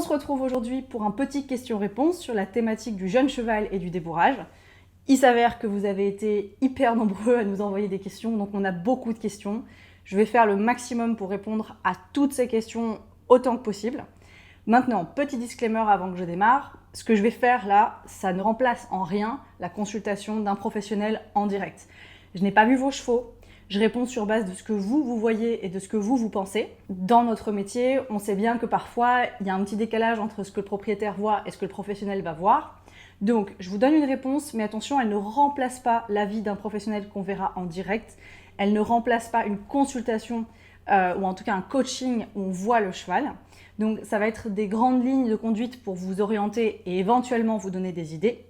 On se retrouve aujourd'hui pour un petit question-réponse sur la thématique du jeune cheval et du débourrage. Il s'avère que vous avez été hyper nombreux à nous envoyer des questions, donc on a beaucoup de questions. Je vais faire le maximum pour répondre à toutes ces questions autant que possible. Maintenant, petit disclaimer avant que je démarre, ce que je vais faire là, ça ne remplace en rien la consultation d'un professionnel en direct. Je n'ai pas vu vos chevaux, je réponds sur base de ce que vous voyez et de ce que vous pensez. Dans notre métier, on sait bien que parfois, il y a un petit décalage entre ce que le propriétaire voit et ce que le professionnel va voir. Donc, je vous donne une réponse, mais attention, elle ne remplace pas l'avis d'un professionnel qu'on verra en direct. Elle ne remplace pas une consultation ou en tout cas un coaching où on voit le cheval. Donc, ça va être des grandes lignes de conduite pour vous orienter et éventuellement vous donner des idées.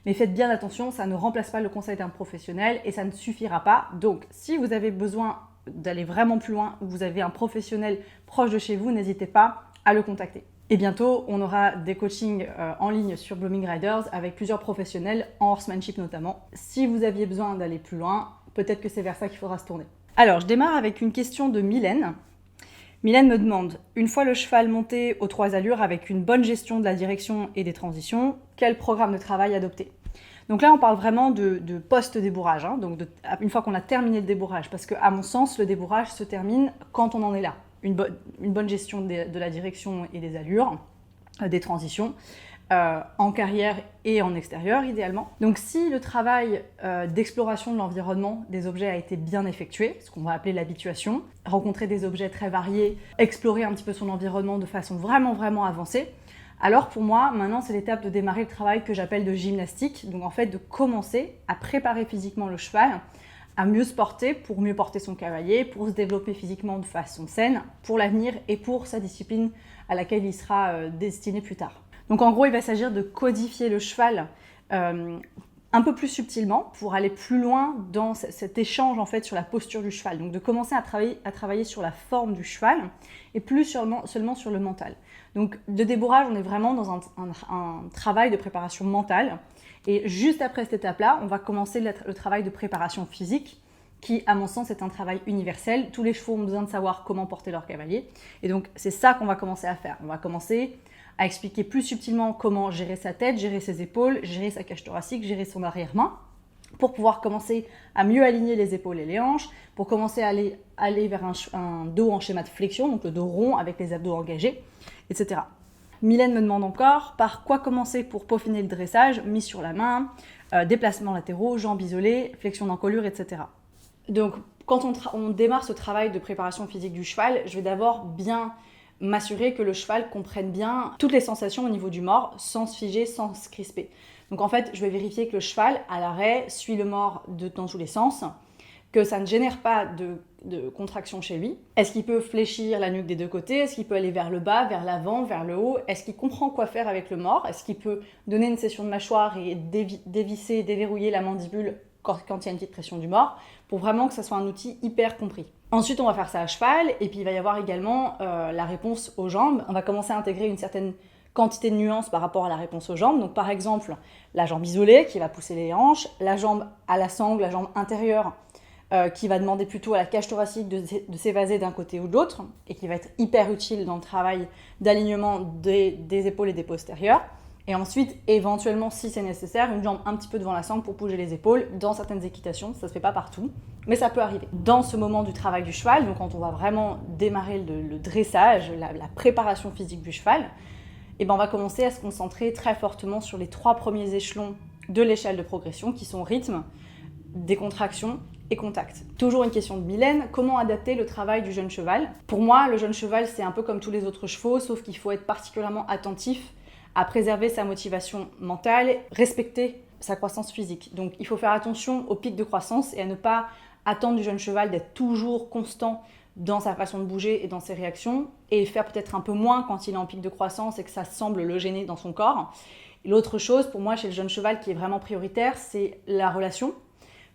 Mais faites bien attention, ça ne remplace pas le conseil d'un professionnel et ça ne suffira pas. Donc, si vous avez besoin d'aller vraiment plus loin ou vous avez un professionnel proche de chez vous, n'hésitez pas à le contacter. Et bientôt, on aura des coachings en ligne sur Blooming Riders avec plusieurs professionnels, en horsemanship notamment. Si vous aviez besoin d'aller plus loin, peut-être que c'est vers ça qu'il faudra se tourner. Alors, je démarre avec une question de Mylène. Mylène me demande, une fois le cheval monté aux 3 allures avec une bonne gestion de la direction et des transitions, quel programme de travail adopter ? Donc là, on parle vraiment de post-débourrage, donc une fois qu'on a terminé le débourrage, parce qu'à mon sens, le débourrage se termine quand on en est là. Une bonne gestion de la direction et des allures, des transitions, en carrière et en extérieur idéalement. Donc si le travail d'exploration de l'environnement des objets a été bien effectué, ce qu'on va appeler l'habituation, rencontrer des objets très variés, explorer un petit peu son environnement de façon vraiment avancée, alors pour moi, maintenant c'est l'étape de démarrer le travail que j'appelle de gymnastique, donc en fait de commencer à préparer physiquement le cheval, à mieux se porter pour mieux porter son cavalier, pour se développer physiquement de façon saine, pour l'avenir et pour sa discipline à laquelle il sera destiné plus tard. Donc en gros, il va s'agir de codifier le cheval un peu plus subtilement pour aller plus loin dans cet échange en fait sur la posture du cheval. Donc de commencer à travailler sur la forme du cheval et plus seulement sur le mental. Donc de débourrage, on est vraiment dans un travail de préparation mentale. Et juste après cette étape-là, on va commencer le travail de préparation physique qui, à mon sens, est un travail universel. Tous les chevaux ont besoin de savoir comment porter leur cavalier. Et donc c'est ça qu'on va commencer à faire. On va commencer à expliquer plus subtilement comment gérer sa tête, gérer ses épaules, gérer sa cage thoracique, gérer son arrière-main, pour pouvoir commencer à mieux aligner les épaules et les hanches, pour commencer à aller vers un dos en schéma de flexion, donc le dos rond avec les abdos engagés, etc. Mylène me demande encore par quoi commencer pour peaufiner le dressage, mise sur la main, déplacements latéraux, jambes isolées, flexion d'encolure, etc. Donc quand on démarre ce travail de préparation physique du cheval, je vais d'abord bien m'assurer que le cheval comprenne bien toutes les sensations au niveau du mors, sans se figer, sans se crisper. Donc en fait, je vais vérifier que le cheval, à l'arrêt, suit le mors dans tous les sens, que ça ne génère pas de contraction chez lui. Est-ce qu'il peut fléchir la nuque des deux côtés ? Est-ce qu'il peut aller vers le bas, vers l'avant, vers le haut ? Est-ce qu'il comprend quoi faire avec le mors ? Est-ce qu'il peut donner une session de mâchoire et dévisser, déverrouiller la mandibule quand il y a une petite pression du mors, pour vraiment que ça soit un outil hyper compris. Ensuite, on va faire ça à cheval, et puis il va y avoir également la réponse aux jambes. On va commencer à intégrer une certaine quantité de nuances par rapport à la réponse aux jambes. Donc par exemple, la jambe isolée qui va pousser les hanches, la jambe à la sangle, la jambe intérieure qui va demander plutôt à la cage thoracique de s'évaser d'un côté ou de l'autre, et qui va être hyper utile dans le travail d'alignement des épaules et des postérieurs. Et ensuite, éventuellement, si c'est nécessaire, une jambe un petit peu devant la sangle pour bouger les épaules. Dans certaines équitations, ça ne se fait pas partout, mais ça peut arriver. Dans ce moment du travail du cheval, donc quand on va vraiment démarrer le dressage, la préparation physique du cheval, et ben on va commencer à se concentrer très fortement sur les 3 premiers échelons de l'échelle de progression, qui sont rythme, décontraction et contact. Toujours une question de Mylène, comment adapter le travail du jeune cheval ? Pour moi, le jeune cheval, c'est un peu comme tous les autres chevaux, sauf qu'il faut être particulièrement attentif à préserver sa motivation mentale, respecter sa croissance physique. Donc il faut faire attention aux pics de croissance et à ne pas attendre du jeune cheval d'être toujours constant dans sa façon de bouger et dans ses réactions, et faire peut-être un peu moins quand il est en pic de croissance et que ça semble le gêner dans son corps. Et l'autre chose, pour moi, chez le jeune cheval qui est vraiment prioritaire, c'est la relation.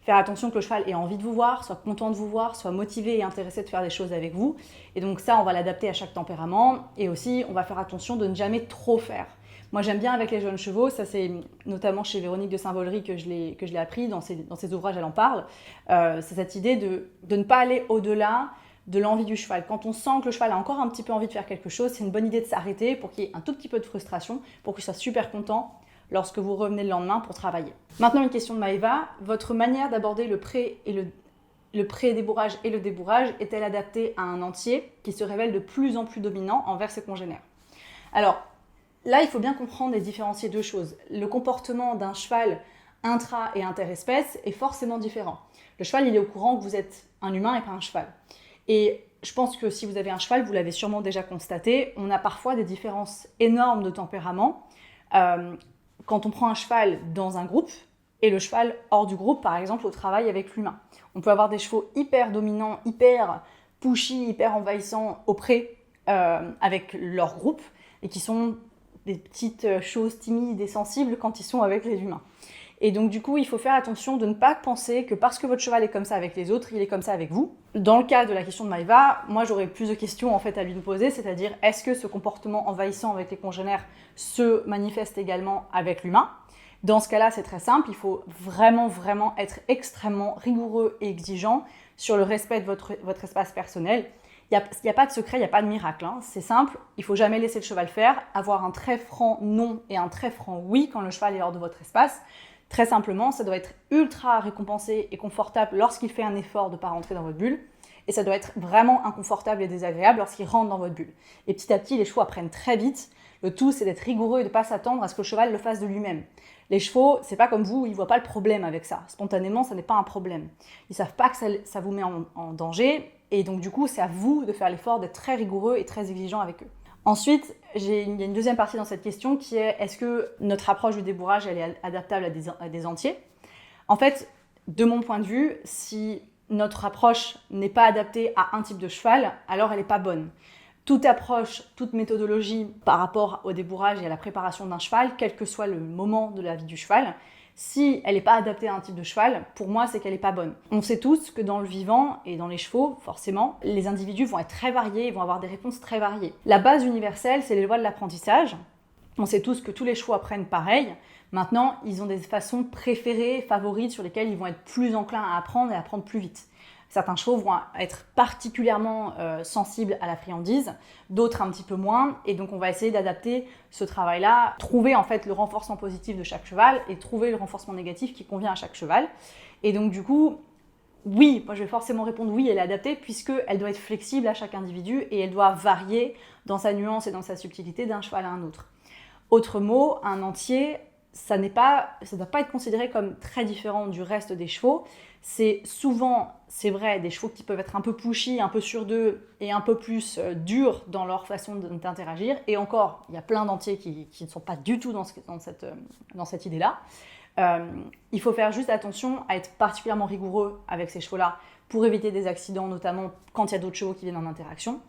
Faire attention que le cheval ait envie de vous voir, soit content de vous voir, soit motivé et intéressé de faire des choses avec vous. Et donc ça, on va l'adapter à chaque tempérament. Et aussi, on va faire attention de ne jamais trop faire. Moi, j'aime bien avec les jeunes chevaux, ça c'est notamment chez Véronique de Saint-Valery que je l'ai appris, dans ses ouvrages, elle en parle. C'est cette idée de ne pas aller au-delà de l'envie du cheval. Quand on sent que le cheval a encore un petit peu envie de faire quelque chose, c'est une bonne idée de s'arrêter pour qu'il y ait un tout petit peu de frustration, pour qu'il soit super content lorsque vous revenez le lendemain pour travailler. Maintenant, une question de Maëva. Votre manière d'aborder le pré-débourrage et le débourrage est-elle adaptée à un entier qui se révèle de plus en plus dominant envers ses congénères? Alors, là, il faut bien comprendre et différencier deux choses. Le comportement d'un cheval intra- et interespèce est forcément différent. Le cheval, il est au courant que vous êtes un humain et pas un cheval. Et je pense que si vous avez un cheval, vous l'avez sûrement déjà constaté, on a parfois des différences énormes de tempérament. Quand on prend un cheval dans un groupe et le cheval hors du groupe, par exemple au travail avec l'humain. On peut avoir des chevaux hyper dominants, hyper pushy, hyper envahissants au pré avec leur groupe et qui sont des petites choses timides et sensibles quand ils sont avec les humains. Et donc du coup, il faut faire attention de ne pas penser que parce que votre cheval est comme ça avec les autres, il est comme ça avec vous. Dans le cas de la question de Maëva, moi j'aurais plus de questions en fait à lui poser, c'est-à-dire est-ce que ce comportement envahissant avec les congénères se manifeste également avec l'humain? Dans ce cas-là, c'est très simple, il faut vraiment être extrêmement rigoureux et exigeant sur le respect de votre espace personnel. Il n'y a pas de secret, il n'y a pas de miracle, hein. C'est simple, il ne faut jamais laisser le cheval faire, avoir un très franc non et un très franc oui quand le cheval est hors de votre espace. Très simplement, ça doit être ultra récompensé et confortable lorsqu'il fait un effort de ne pas rentrer dans votre bulle. Et ça doit être vraiment inconfortable et désagréable lorsqu'il rentre dans votre bulle. Et petit à petit, les chevaux apprennent très vite. Le tout, c'est d'être rigoureux et de ne pas s'attendre à ce que le cheval le fasse de lui-même. Les chevaux, c'est pas comme vous, ils ne voient pas le problème avec ça. Spontanément, ça n'est pas un problème. Ils ne savent pas que ça vous met en danger. Et donc, du coup, c'est à vous de faire l'effort d'être très rigoureux et très exigeant avec eux. Ensuite, il y a une deuxième partie dans cette question qui est est-ce que notre approche du débourrage elle est adaptable à des entiers? En fait, de mon point de vue, si notre approche n'est pas adaptée à un type de cheval, alors elle n'est pas bonne. Toute approche, toute méthodologie par rapport au débourrage et à la préparation d'un cheval, quel que soit le moment de la vie du cheval, si elle n'est pas adaptée à un type de cheval, pour moi, c'est qu'elle n'est pas bonne. On sait tous que dans le vivant et dans les chevaux, forcément, les individus vont être très variés et vont avoir des réponses très variées. La base universelle, c'est les lois de l'apprentissage. On sait tous que tous les chevaux apprennent pareil. Maintenant, ils ont des façons préférées, favorites, sur lesquelles ils vont être plus enclins à apprendre et à apprendre plus vite. Certains chevaux vont être particulièrement sensibles à la friandise, d'autres un petit peu moins, et donc on va essayer d'adapter ce travail-là, trouver en fait le renforcement positif de chaque cheval et trouver le renforcement négatif qui convient à chaque cheval. Et donc du coup, oui, moi je vais forcément répondre oui, elle est adaptée puisqu'elle doit être flexible à chaque individu et elle doit varier dans sa nuance et dans sa subtilité d'un cheval à un autre. Autre mot, un entier, ça ne doit pas être considéré comme très différent du reste des chevaux. C'est souvent, c'est vrai, des chevaux qui peuvent être un peu pushy, un peu sûrs d'eux et un peu plus durs dans leur façon d'interagir. Et encore, il y a plein d'entiers qui ne sont pas du tout dans cette idée-là. Il faut faire juste attention à être particulièrement rigoureux avec ces chevaux-là pour éviter des accidents, notamment quand il y a d'autres chevaux qui viennent en interaction.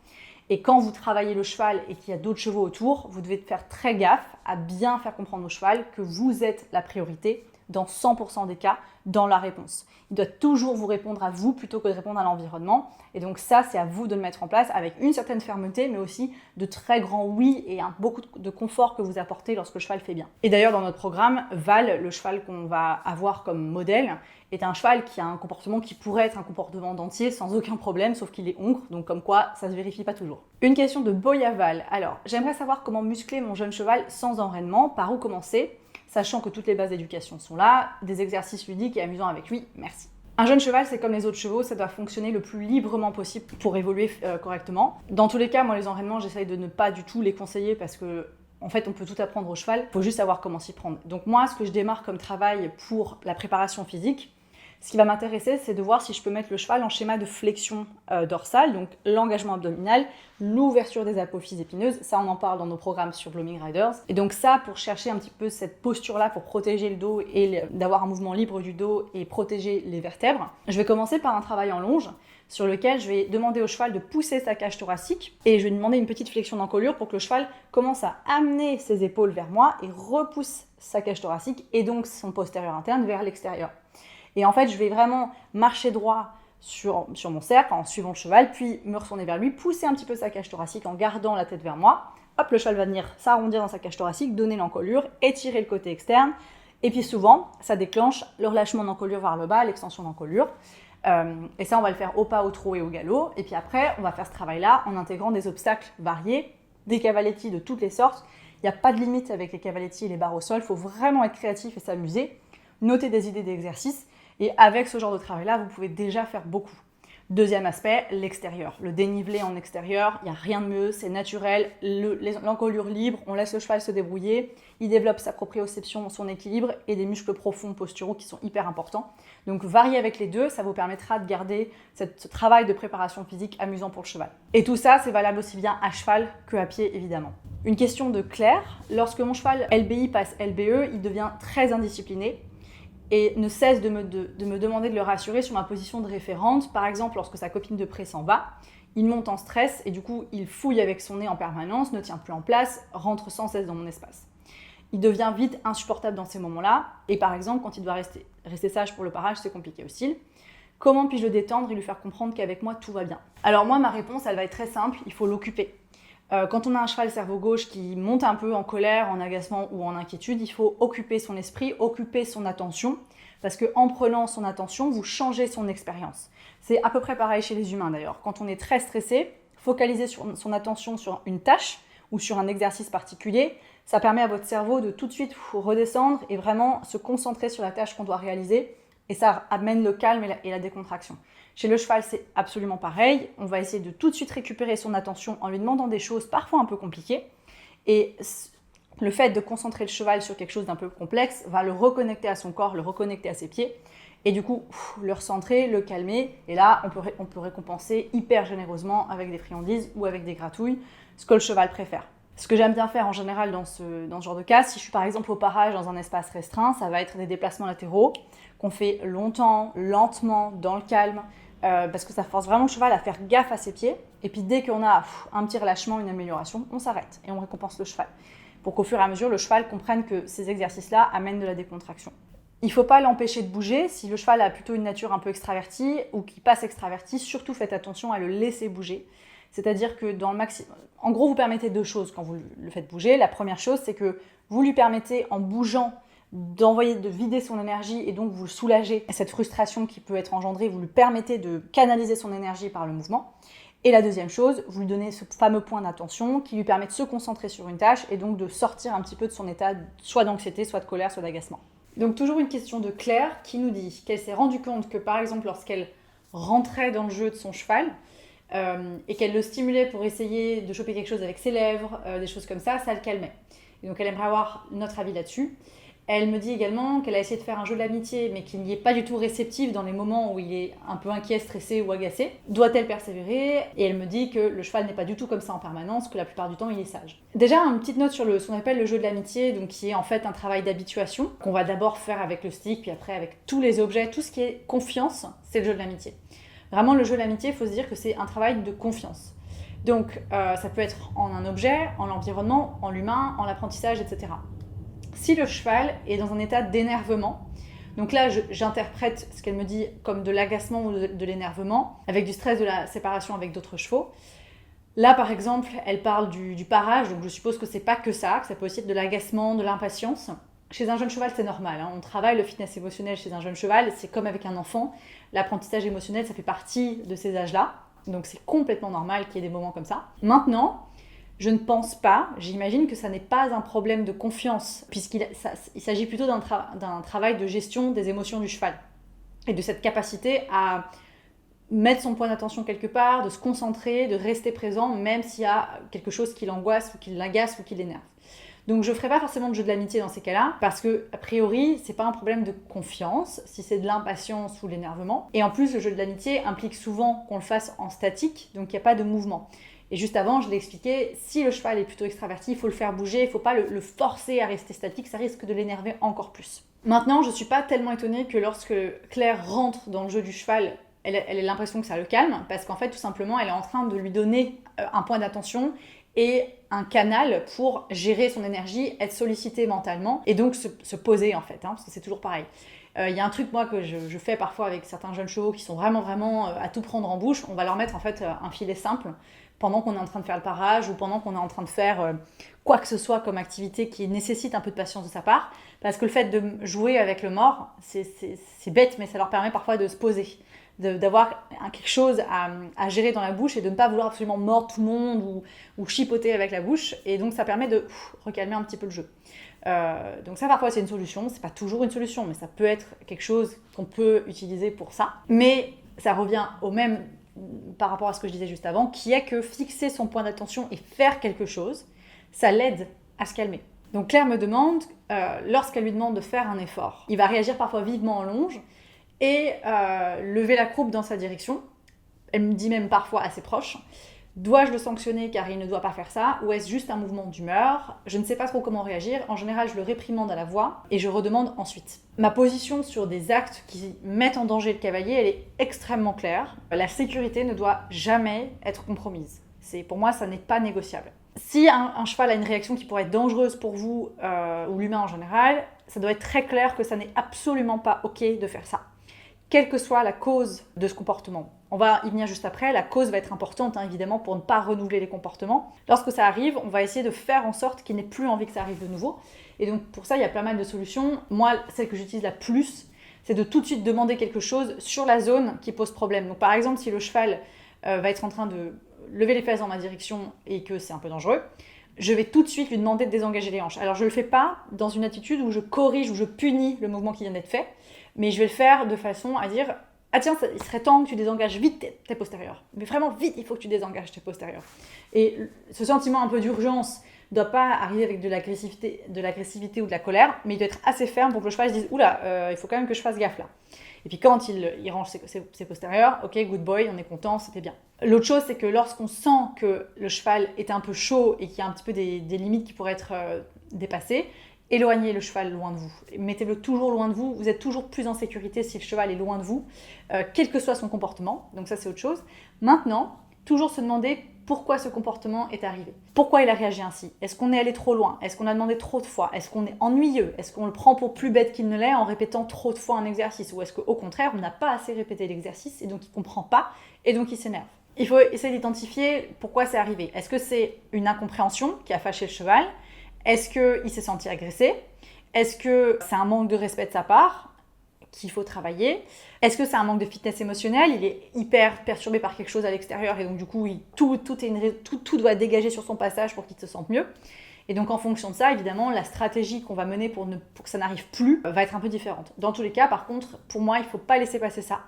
Et quand vous travaillez le cheval et qu'il y a d'autres chevaux autour, vous devez faire très gaffe à bien faire comprendre au cheval que vous êtes la priorité dans 100% des cas dans la réponse. Il doit toujours vous répondre à vous plutôt que de répondre à l'environnement. Et donc ça, c'est à vous de le mettre en place avec une certaine fermeté, mais aussi de très grands oui et beaucoup de confort que vous apportez lorsque le cheval fait bien. Et d'ailleurs, dans notre programme, Val, le cheval qu'on va avoir comme modèle, est un cheval qui a un comportement qui pourrait être un comportement d'entier sans aucun problème, sauf qu'il est hongre, donc comme quoi, ça se vérifie pas toujours. Une question de Boyaval. Alors, j'aimerais savoir comment muscler mon jeune cheval sans enraînement, par où commencer, sachant que toutes les bases d'éducation sont là, des exercices ludiques et amusants avec lui, merci. Un jeune cheval, c'est comme les autres chevaux, ça doit fonctionner le plus librement possible pour évoluer correctement. Dans tous les cas, moi, les enraînements, j'essaye de ne pas du tout les conseiller parce que en fait, on peut tout apprendre au cheval, il faut juste savoir comment s'y prendre. Donc moi, ce que je démarre comme travail pour la préparation physique, ce qui va m'intéresser, c'est de voir si je peux mettre le cheval en schéma de flexion dorsale, donc l'engagement abdominal, l'ouverture des apophyses épineuses. Ça, on en parle dans nos programmes sur Blooming Riders. Et donc ça, pour chercher un petit peu cette posture-là, pour protéger le dos et d'avoir un mouvement libre du dos et protéger les vertèbres, je vais commencer par un travail en longe, sur lequel je vais demander au cheval de pousser sa cage thoracique et je vais lui demander une petite flexion d'encolure pour que le cheval commence à amener ses épaules vers moi et repousse sa cage thoracique et donc son postérieur interne vers l'extérieur. Et en fait, je vais vraiment marcher droit sur mon cercle en suivant le cheval, puis me retourner vers lui, pousser un petit peu sa cage thoracique en gardant la tête vers moi. Hop, le cheval va venir s'arrondir dans sa cage thoracique, donner l'encolure, étirer le côté externe. Et puis souvent, ça déclenche le relâchement d'encolure vers le bas, l'extension d'encolure. Et ça, on va le faire au pas, au trot et au galop. Et puis après, on va faire ce travail-là en intégrant des obstacles variés, des cavaletti de toutes les sortes. Il n'y a pas de limite avec les cavaletti et les barres au sol. Il faut vraiment être créatif et s'amuser, noter des idées d'exercice. Et avec ce genre de travail-là, vous pouvez déjà faire beaucoup. Deuxième aspect, l'extérieur. Le dénivelé en extérieur, il n'y a rien de mieux, c'est naturel. L'encolure libre, on laisse le cheval se débrouiller. Il développe sa proprioception, son équilibre et des muscles profonds posturaux qui sont hyper importants. Donc varier avec les deux, ça vous permettra de garder ce travail de préparation physique amusant pour le cheval. Et tout ça, c'est valable aussi bien à cheval qu'à pied, évidemment. Une question de Claire, lorsque mon cheval LBI passe LBE, il devient très indiscipliné et ne cesse de me demander de le rassurer sur ma position de référente. Par exemple, lorsque sa copine de près s'en va, il monte en stress et du coup, il fouille avec son nez en permanence, ne tient plus en place, rentre sans cesse dans mon espace. Il devient vite insupportable dans ces moments-là et par exemple, quand il doit rester sage pour le parage, c'est compliqué aussi. Comment puis-je le détendre et lui faire comprendre qu'avec moi, tout va bien? Alors moi, ma réponse, elle va être très simple, il faut l'occuper. Quand on a un cheval cerveau gauche qui monte un peu en colère, en agacement ou en inquiétude, il faut occuper son esprit, occuper son attention, parce qu'en prenant son attention, vous changez son expérience. C'est à peu près pareil chez les humains d'ailleurs. Quand on est très stressé, focaliser son attention sur une tâche ou sur un exercice particulier, ça permet à votre cerveau de tout de suite redescendre et vraiment se concentrer sur la tâche qu'on doit réaliser, et ça amène le calme et la décontraction. Chez le cheval, c'est absolument pareil. On va essayer de tout de suite récupérer son attention en lui demandant des choses parfois un peu compliquées. Et le fait de concentrer le cheval sur quelque chose d'un peu complexe va le reconnecter à son corps, le reconnecter à ses pieds. Et du coup, le recentrer, le calmer. Et là, on peut récompenser hyper généreusement avec des friandises ou avec des gratouilles, ce que le cheval préfère. Ce que j'aime bien faire en général dans ce genre de cas, si je suis par exemple au parage dans un espace restreint, ça va être des déplacements latéraux qu'on fait longtemps, lentement, dans le calme, parce que ça force vraiment le cheval à faire gaffe à ses pieds. Et puis dès qu'on a un petit relâchement, une amélioration, on s'arrête et on récompense le cheval. Pour qu'au fur et à mesure, le cheval comprenne que ces exercices-là amènent de la décontraction. Il ne faut pas l'empêcher de bouger. Si le cheval a plutôt une nature un peu extravertie ou qui passe extravertie, surtout faites attention à le laisser bouger. C'est-à-dire que dans le maximum... En gros, vous permettez deux choses quand vous le faites bouger. La première chose, c'est que vous lui permettez, en bougeant, de vider son énergie et donc vous le soulagez. Cette frustration qui peut être engendrée, vous lui permettez de canaliser son énergie par le mouvement. Et la deuxième chose, vous lui donnez ce fameux point d'attention qui lui permet de se concentrer sur une tâche et donc de sortir un petit peu de son état soit d'anxiété, soit de colère, soit d'agacement. Donc toujours une question de Claire qui nous dit qu'elle s'est rendue compte que par exemple lorsqu'elle rentrait dans le jeu de son cheval et qu'elle le stimulait pour essayer de choper quelque chose avec ses lèvres, des choses comme ça le calmait. Et donc elle aimerait avoir notre avis là-dessus. Elle me dit également qu'elle a essayé de faire un jeu de l'amitié, mais qu'il n'y est pas du tout réceptif dans les moments où il est un peu inquiet, stressé ou agacé. Doit-elle persévérer? Et elle me dit que le cheval n'est pas du tout comme ça en permanence, que la plupart du temps il est sage. Déjà, une petite note sur ce qu'on appelle le jeu de l'amitié, donc qui est en fait un travail d'habituation, qu'on va d'abord faire avec le stick, puis après avec tous les objets, tout ce qui est confiance, c'est le jeu de l'amitié. Vraiment, le jeu de l'amitié, il faut se dire que c'est un travail de confiance. Donc, ça peut être en un objet, en l'environnement, en l'humain, en l'apprentissage, etc. Si le cheval est dans un état d'énervement, donc là j'interprète ce qu'elle me dit comme de l'agacement ou de l'énervement, avec du stress de la séparation avec d'autres chevaux. Là par exemple, elle parle du parage, donc je suppose que c'est pas que ça peut aussi être de l'agacement, de l'impatience. Chez un jeune cheval, c'est normal, hein. On travaille le fitness émotionnel chez un jeune cheval, c'est comme avec un enfant. L'apprentissage émotionnel, ça fait partie de ces âges-là, donc c'est complètement normal qu'il y ait des moments comme ça. Maintenant, je ne pense pas, j'imagine que ça n'est pas un problème de confiance, puisqu'il s'agit plutôt d'un travail de gestion des émotions du cheval et de cette capacité à mettre son point d'attention quelque part, de se concentrer, de rester présent, même s'il y a quelque chose qui l'angoisse ou qui l'agace ou qui l'énerve. Donc je ne ferai pas forcément de jeu de l'amitié dans ces cas-là, parce que a priori, c'est pas un problème de confiance, si c'est de l'impatience ou de l'énervement. Et en plus, le jeu de l'amitié implique souvent qu'on le fasse en statique, donc il n'y a pas de mouvement. Et juste avant, je l'ai expliqué, si le cheval est plutôt extraverti, il faut le faire bouger, il ne faut pas le forcer à rester statique, ça risque de l'énerver encore plus. Maintenant, je ne suis pas tellement étonnée que lorsque Claire rentre dans le jeu du cheval, elle ait l'impression que ça le calme, parce qu'en fait, tout simplement, elle est en train de lui donner un point d'attention et un canal pour gérer son énergie, être sollicitée mentalement, et donc se poser en fait, parce que c'est toujours pareil. Il y a un truc moi que je fais parfois avec certains jeunes chevaux qui sont vraiment à tout prendre en bouche, on va leur mettre en fait un filet simple, pendant qu'on est en train de faire le parage ou pendant qu'on est en train de faire quoi que ce soit comme activité qui nécessite un peu de patience de sa part, parce que le fait de jouer avec le mort, c'est bête, mais ça leur permet parfois de se poser. d'avoir quelque chose à gérer dans la bouche et de ne pas vouloir absolument mordre tout le monde ou chipoter avec la bouche. Et donc ça permet de recalmer un petit peu le jeu. Donc ça parfois c'est une solution, c'est pas toujours une solution, mais ça peut être quelque chose qu'on peut utiliser pour ça. Mais ça revient au même par rapport à ce que je disais juste avant, qui est que fixer son point d'attention et faire quelque chose, ça l'aide à se calmer. Donc Claire me demande, lorsqu'elle lui demande de faire un effort, il va réagir parfois vivement en longe et lever la croupe dans sa direction. Elle me dit même parfois assez proche. Dois-je le sanctionner car il ne doit pas faire ça, ou est-ce juste un mouvement d'humeur? Je ne sais pas trop comment réagir. En général, je le réprimande à la voix et je redemande ensuite. Ma position sur des actes qui mettent en danger le cavalier, elle est extrêmement claire. La sécurité ne doit jamais être compromise. Pour moi, ça n'est pas négociable. Si un cheval a une réaction qui pourrait être dangereuse pour vous ou l'humain en général, ça doit être très clair que ça n'est absolument pas OK de faire ça. Quelle que soit la cause de ce comportement. On va y venir juste après, la cause va être importante évidemment pour ne pas renouveler les comportements. Lorsque ça arrive, on va essayer de faire en sorte qu'il n'ait plus envie que ça arrive de nouveau. Et donc pour ça, il y a pas mal de solutions. Moi, celle que j'utilise la plus, c'est de tout de suite demander quelque chose sur la zone qui pose problème. Donc par exemple, si le cheval va être en train de lever les fesses dans ma direction et que c'est un peu dangereux, je vais tout de suite lui demander de désengager les hanches. Alors je ne le fais pas dans une attitude où je corrige, où je punis le mouvement qui vient d'être fait, mais je vais le faire de façon à dire « Ah tiens, il serait temps que tu désengages vite tes postérieurs. Mais vraiment vite, il faut que tu désengages tes postérieurs. » Et ce sentiment un peu d'urgence ne doit pas arriver avec de l'agressivité ou de la colère, mais il doit être assez ferme pour que le cheval se dise « Oula, il faut quand même que je fasse gaffe là. » Et puis quand il range ses postérieurs, ok, good boy, on est content, c'était bien. L'autre chose, c'est que lorsqu'on sent que le cheval est un peu chaud et qu'il y a un petit peu des limites qui pourraient être dépassées, éloignez le cheval loin de vous. Mettez-le toujours loin de vous. Vous êtes toujours plus en sécurité si le cheval est loin de vous, quel que soit son comportement. Donc ça, c'est autre chose. Maintenant, toujours se demander pourquoi ce comportement est arrivé. Pourquoi il a réagi ainsi? Est-ce qu'on est allé trop loin? Est-ce qu'on a demandé trop de fois? Est-ce qu'on est ennuyeux? Est-ce qu'on le prend pour plus bête qu'il ne l'est en répétant trop de fois un exercice? Ou est-ce qu'au contraire, on n'a pas assez répété l'exercice et donc il ne comprend pas et donc il s'énerve? Il faut essayer d'identifier pourquoi c'est arrivé. Est-ce que c'est une incompréhension qui a fâché le cheval? Est-ce qu'il s'est senti agressé? Est-ce que c'est un manque de respect de sa part qu'il faut travailler? Est-ce que c'est un manque de fitness émotionnelle? Il est hyper perturbé par quelque chose à l'extérieur et donc du coup, tout doit dégager sur son passage pour qu'il se sente mieux. Et donc en fonction de ça, évidemment, la stratégie qu'on va mener pour que ça n'arrive plus va être un peu différente. Dans tous les cas, par contre, pour moi, il ne faut pas laisser passer ça.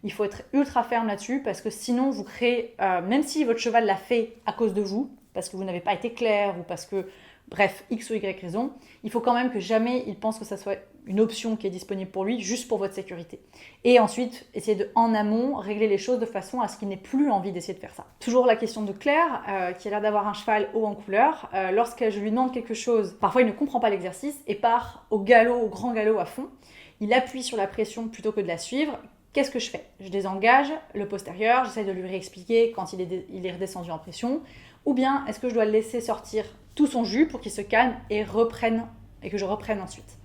Il faut être ultra ferme là-dessus parce que sinon, vous créez, même si votre cheval l'a fait à cause de vous, parce que vous n'avez pas été clair ou parce que bref, X ou Y raison, il faut quand même que jamais il pense que ça soit une option qui est disponible pour lui, juste pour votre sécurité. Et ensuite, essayer de, en amont, régler les choses de façon à ce qu'il n'ait plus envie d'essayer de faire ça. Toujours la question de Claire, qui a l'air d'avoir un cheval haut en couleur. Lorsque je lui demande quelque chose, parfois il ne comprend pas l'exercice et part au grand galop à fond. Il appuie sur la pression plutôt que de la suivre. Qu'est-ce que je fais? Je désengage le postérieur, j'essaie de lui réexpliquer quand il est redescendu en pression. Ou bien, est-ce que je dois le laisser sortir tout son jus pour qu'il se calme et que je reprenne ensuite.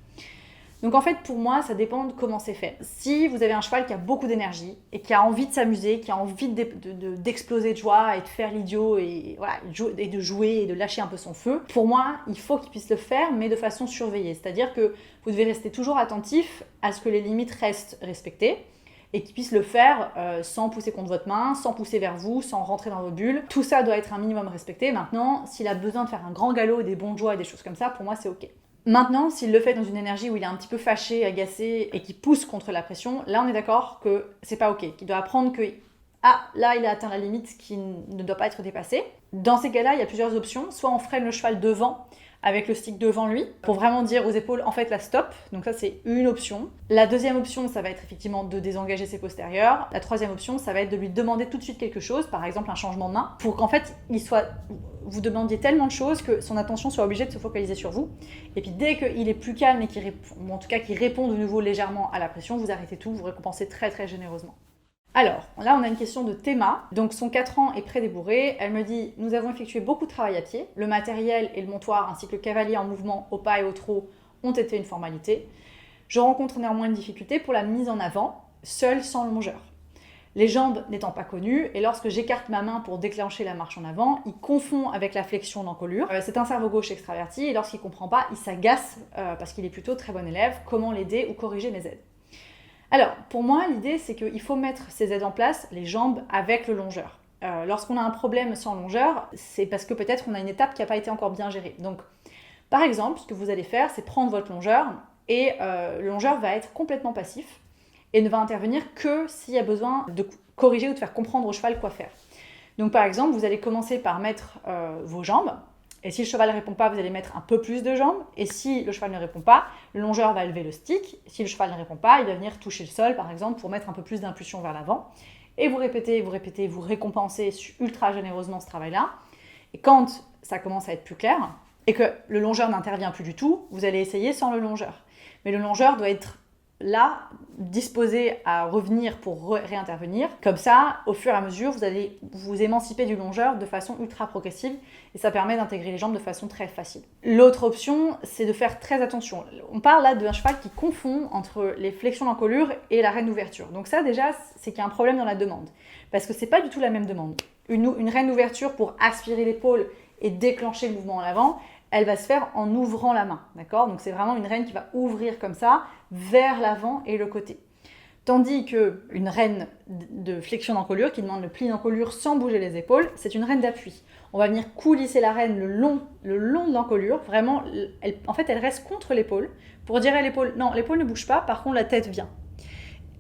Donc en fait, pour moi, ça dépend de comment c'est fait. Si vous avez un cheval qui a beaucoup d'énergie et qui a envie de s'amuser, qui a envie d'exploser de joie et de faire l'idiot et, voilà, et de jouer et de lâcher un peu son feu, pour moi, il faut qu'il puisse le faire, mais de façon surveillée. C'est-à-dire que vous devez rester toujours attentif à ce que les limites restent respectées et qu'il puisse le faire sans pousser contre votre main, sans pousser vers vous, sans rentrer dans vos bulles. Tout ça doit être un minimum respecté. Maintenant, s'il a besoin de faire un grand galop, des bons de joie et des choses comme ça, pour moi, c'est OK. Maintenant, s'il le fait dans une énergie où il est un petit peu fâché, agacé et qui pousse contre la pression, là, on est d'accord que c'est pas OK, qu'il doit apprendre que là, il a atteint la limite qui ne doit pas être dépassée. Dans ces cas-là, il y a plusieurs options. Soit on freine le cheval devant, avec le stick devant lui, pour vraiment dire aux épaules, en fait, là, stop. Donc ça, c'est une option. La deuxième option, ça va être effectivement de désengager ses postérieurs. La troisième option, ça va être de lui demander tout de suite quelque chose, par exemple un changement de main, pour qu'en fait, vous demandiez tellement de choses que son attention soit obligée de se focaliser sur vous. Et puis dès qu'il est plus calme et ou en tout cas qu'il répond de nouveau légèrement à la pression, vous arrêtez tout, vous récompensez très très généreusement. Alors, là, on a une question de Théma. Donc, son 4 ans est pré-débourré. Elle me dit « Nous avons effectué beaucoup de travail à pied. Le matériel et le montoir, ainsi que le cavalier en mouvement au pas et au trot, ont été une formalité. Je rencontre néanmoins une difficulté pour la mise en avant, seule sans le longeur. Les jambes n'étant pas connues, et lorsque j'écarte ma main pour déclencher la marche en avant, il confond avec la flexion d'encolure. C'est un cerveau gauche extraverti, et lorsqu'il ne comprend pas, il s'agace parce qu'il est plutôt très bon élève. Comment l'aider ou corriger mes aides ?» Alors, pour moi, l'idée, c'est qu'il faut mettre ces aides en place, les jambes avec le longeur. Lorsqu'on a un problème sans longeur, c'est parce que peut-être on a une étape qui n'a pas été encore bien gérée. Donc, par exemple, ce que vous allez faire, c'est prendre votre longeur et le longeur va être complètement passif et ne va intervenir que s'il y a besoin de corriger ou de faire comprendre au cheval quoi faire. Donc, par exemple, vous allez commencer par mettre vos jambes. Et si le cheval ne répond pas, vous allez mettre un peu plus de jambes. Et si le cheval ne répond pas, le longeur va lever le stick. Si le cheval ne répond pas, il va venir toucher le sol, par exemple, pour mettre un peu plus d'impulsion vers l'avant. Et vous répétez, vous récompensez ultra généreusement ce travail-là. Et quand ça commence à être plus clair, et que le longeur n'intervient plus du tout, vous allez essayer sans le longeur. Mais le longeur doit être là, disposé à revenir pour réintervenir. Comme ça, au fur et à mesure, vous allez vous émanciper du longeur de façon ultra progressive et ça permet d'intégrer les jambes de façon très facile. L'autre option, c'est de faire très attention. On parle là d'un cheval qui confond entre les flexions d'encolure et la reine d'ouverture. Donc ça, déjà, c'est qu'il y a un problème dans la demande. Parce que c'est pas du tout la même demande. Une reine d'ouverture pour aspirer l'épaule et déclencher le mouvement en avant, elle va se faire en ouvrant la main, d'accord? Donc c'est vraiment une reine qui va ouvrir comme ça vers l'avant et le côté. Tandis qu'une reine de flexion d'encolure qui demande le pli d'encolure sans bouger les épaules, c'est une reine d'appui. On va venir coulisser la reine le long de l'encolure, vraiment, elle reste contre l'épaule pour dire à l'épaule, non, l'épaule ne bouge pas, par contre la tête vient.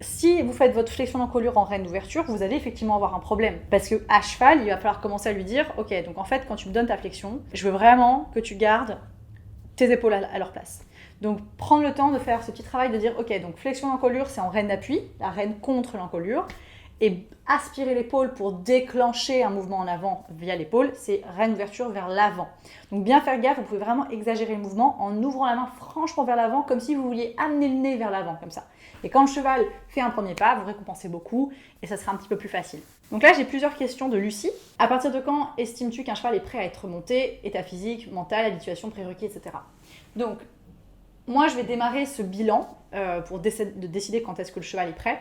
Si vous faites votre flexion d'encolure en reine d'ouverture, vous allez effectivement avoir un problème. Parce qu'à cheval, il va falloir commencer à lui dire « Ok, donc en fait, quand tu me donnes ta flexion, je veux vraiment que tu gardes tes épaules à leur place. » Donc, prendre le temps de faire ce petit travail de dire « Ok, donc flexion d'encolure, c'est en reine d'appui, la reine contre l'encolure. » Et aspirer l'épaule pour déclencher un mouvement en avant via l'épaule, c'est reine d'ouverture vers l'avant. Donc bien faire gaffe, vous pouvez vraiment exagérer le mouvement en ouvrant la main franchement vers l'avant, comme si vous vouliez amener le nez vers l'avant, comme ça. Et quand le cheval fait un premier pas, vous récompensez beaucoup et ça sera un petit peu plus facile. Donc là, j'ai plusieurs questions de Lucie. À partir de quand estimes-tu qu'un cheval est prêt à être monté? État physique, mental, habituation, prérequis, etc. Donc, moi, je vais démarrer ce bilan pour décider quand est-ce que le cheval est prêt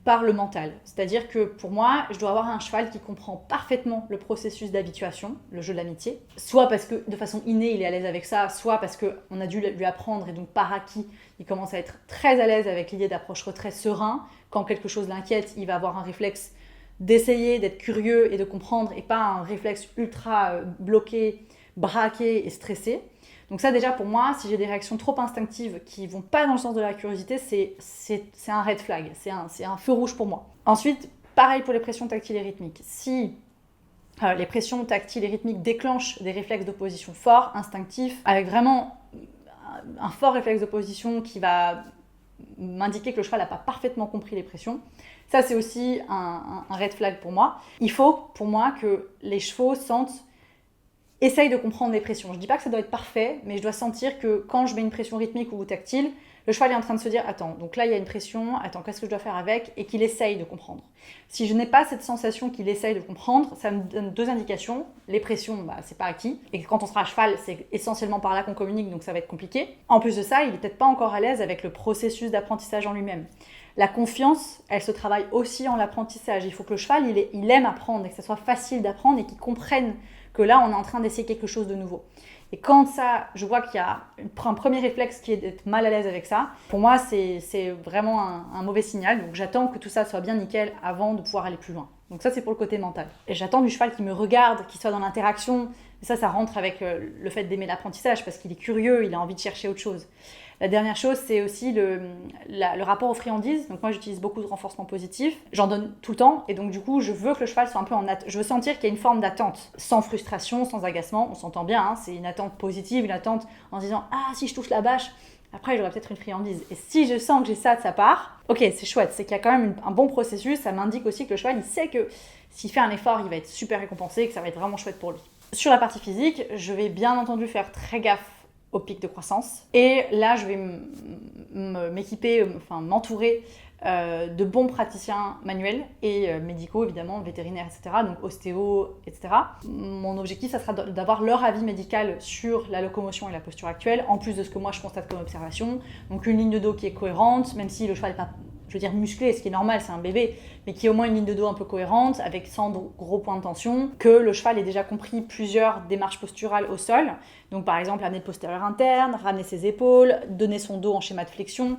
par le mental. C'est-à-dire que pour moi, je dois avoir un cheval qui comprend parfaitement le processus d'habituation, le jeu de l'amitié, soit parce que de façon innée, il est à l'aise avec ça, soit parce qu'on a dû lui apprendre et donc par acquis, il commence à être très à l'aise avec l'idée d'approche-retrait serein. Quand quelque chose l'inquiète, il va avoir un réflexe d'essayer d'être curieux et de comprendre et pas un réflexe ultra bloqué, braqué et stressé. Donc ça déjà pour moi, si j'ai des réactions trop instinctives qui vont pas dans le sens de la curiosité, c'est un red flag, c'est un feu rouge pour moi. Ensuite, pareil pour les pressions tactiles et rythmiques. Si les pressions tactiles et rythmiques déclenchent des réflexes d'opposition forts, instinctifs, avec vraiment un fort réflexe d'opposition qui va m'indiquer que le cheval n'a pas parfaitement compris les pressions, ça c'est aussi un red flag pour moi. Il faut pour moi que les chevaux essaye de comprendre les pressions. Je ne dis pas que ça doit être parfait, mais je dois sentir que quand je mets une pression rythmique ou tactile, le cheval est en train de se dire « Attends, donc là il y a une pression, attends, qu'est-ce que je dois faire avec ?» et qu'il essaye de comprendre. Si je n'ai pas cette sensation qu'il essaye de comprendre, ça me donne deux indications. Les pressions, c'est pas acquis. Et quand on sera à cheval, c'est essentiellement par là qu'on communique, donc ça va être compliqué. En plus de ça, il n'est peut-être pas encore à l'aise avec le processus d'apprentissage en lui-même. La confiance, elle se travaille aussi en l'apprentissage. Il faut que le cheval, il aime apprendre et que ça soit facile d'apprendre et qu'il comprenne que là, on est en train d'essayer quelque chose de nouveau. Et quand ça, je vois qu'il y a un premier réflexe qui est d'être mal à l'aise avec ça, pour moi, c'est vraiment un mauvais signal. Donc j'attends que tout ça soit bien nickel avant de pouvoir aller plus loin. Donc ça, c'est pour le côté mental. Et j'attends du cheval qui me regarde, qui soit dans l'interaction. Et ça rentre avec le fait d'aimer l'apprentissage parce qu'il est curieux, il a envie de chercher autre chose. La dernière chose, c'est aussi le rapport aux friandises. Donc moi, j'utilise beaucoup de renforcement positif. J'en donne tout le temps. Et donc du coup, je veux que le cheval soit un peu je veux sentir qu'il y a une forme d'attente. Sans frustration, sans agacement. On s'entend bien, hein, c'est une attente positive, une attente en se disant « Ah, si je touche la bâche, après j'aurai peut-être une friandise. » Et si je sens que j'ai ça de sa part, ok, c'est chouette. C'est qu'il y a quand même un bon processus. Ça m'indique aussi que le cheval, il sait que s'il fait un effort, il va être super récompensé et que ça va être vraiment chouette pour lui. Sur la partie physique, je vais bien entendu faire très gaffe au pic de croissance. Et là, je vais m'entourer de bons praticiens manuels et médicaux, évidemment, vétérinaires, etc., donc ostéo, etc. Mon objectif, ça sera d'avoir leur avis médical sur la locomotion et la posture actuelle, en plus de ce que moi, je constate comme observation. Donc, une ligne de dos qui est cohérente, même si le cheval n'est pas, je veux dire, musclé, ce qui est normal, c'est un bébé, mais qui ait au moins une ligne de dos un peu cohérente, avec sans gros points de tension, que le cheval ait déjà compris plusieurs démarches posturales au sol. Donc par exemple, amener le postérieur interne, ramener ses épaules, donner son dos en schéma de flexion,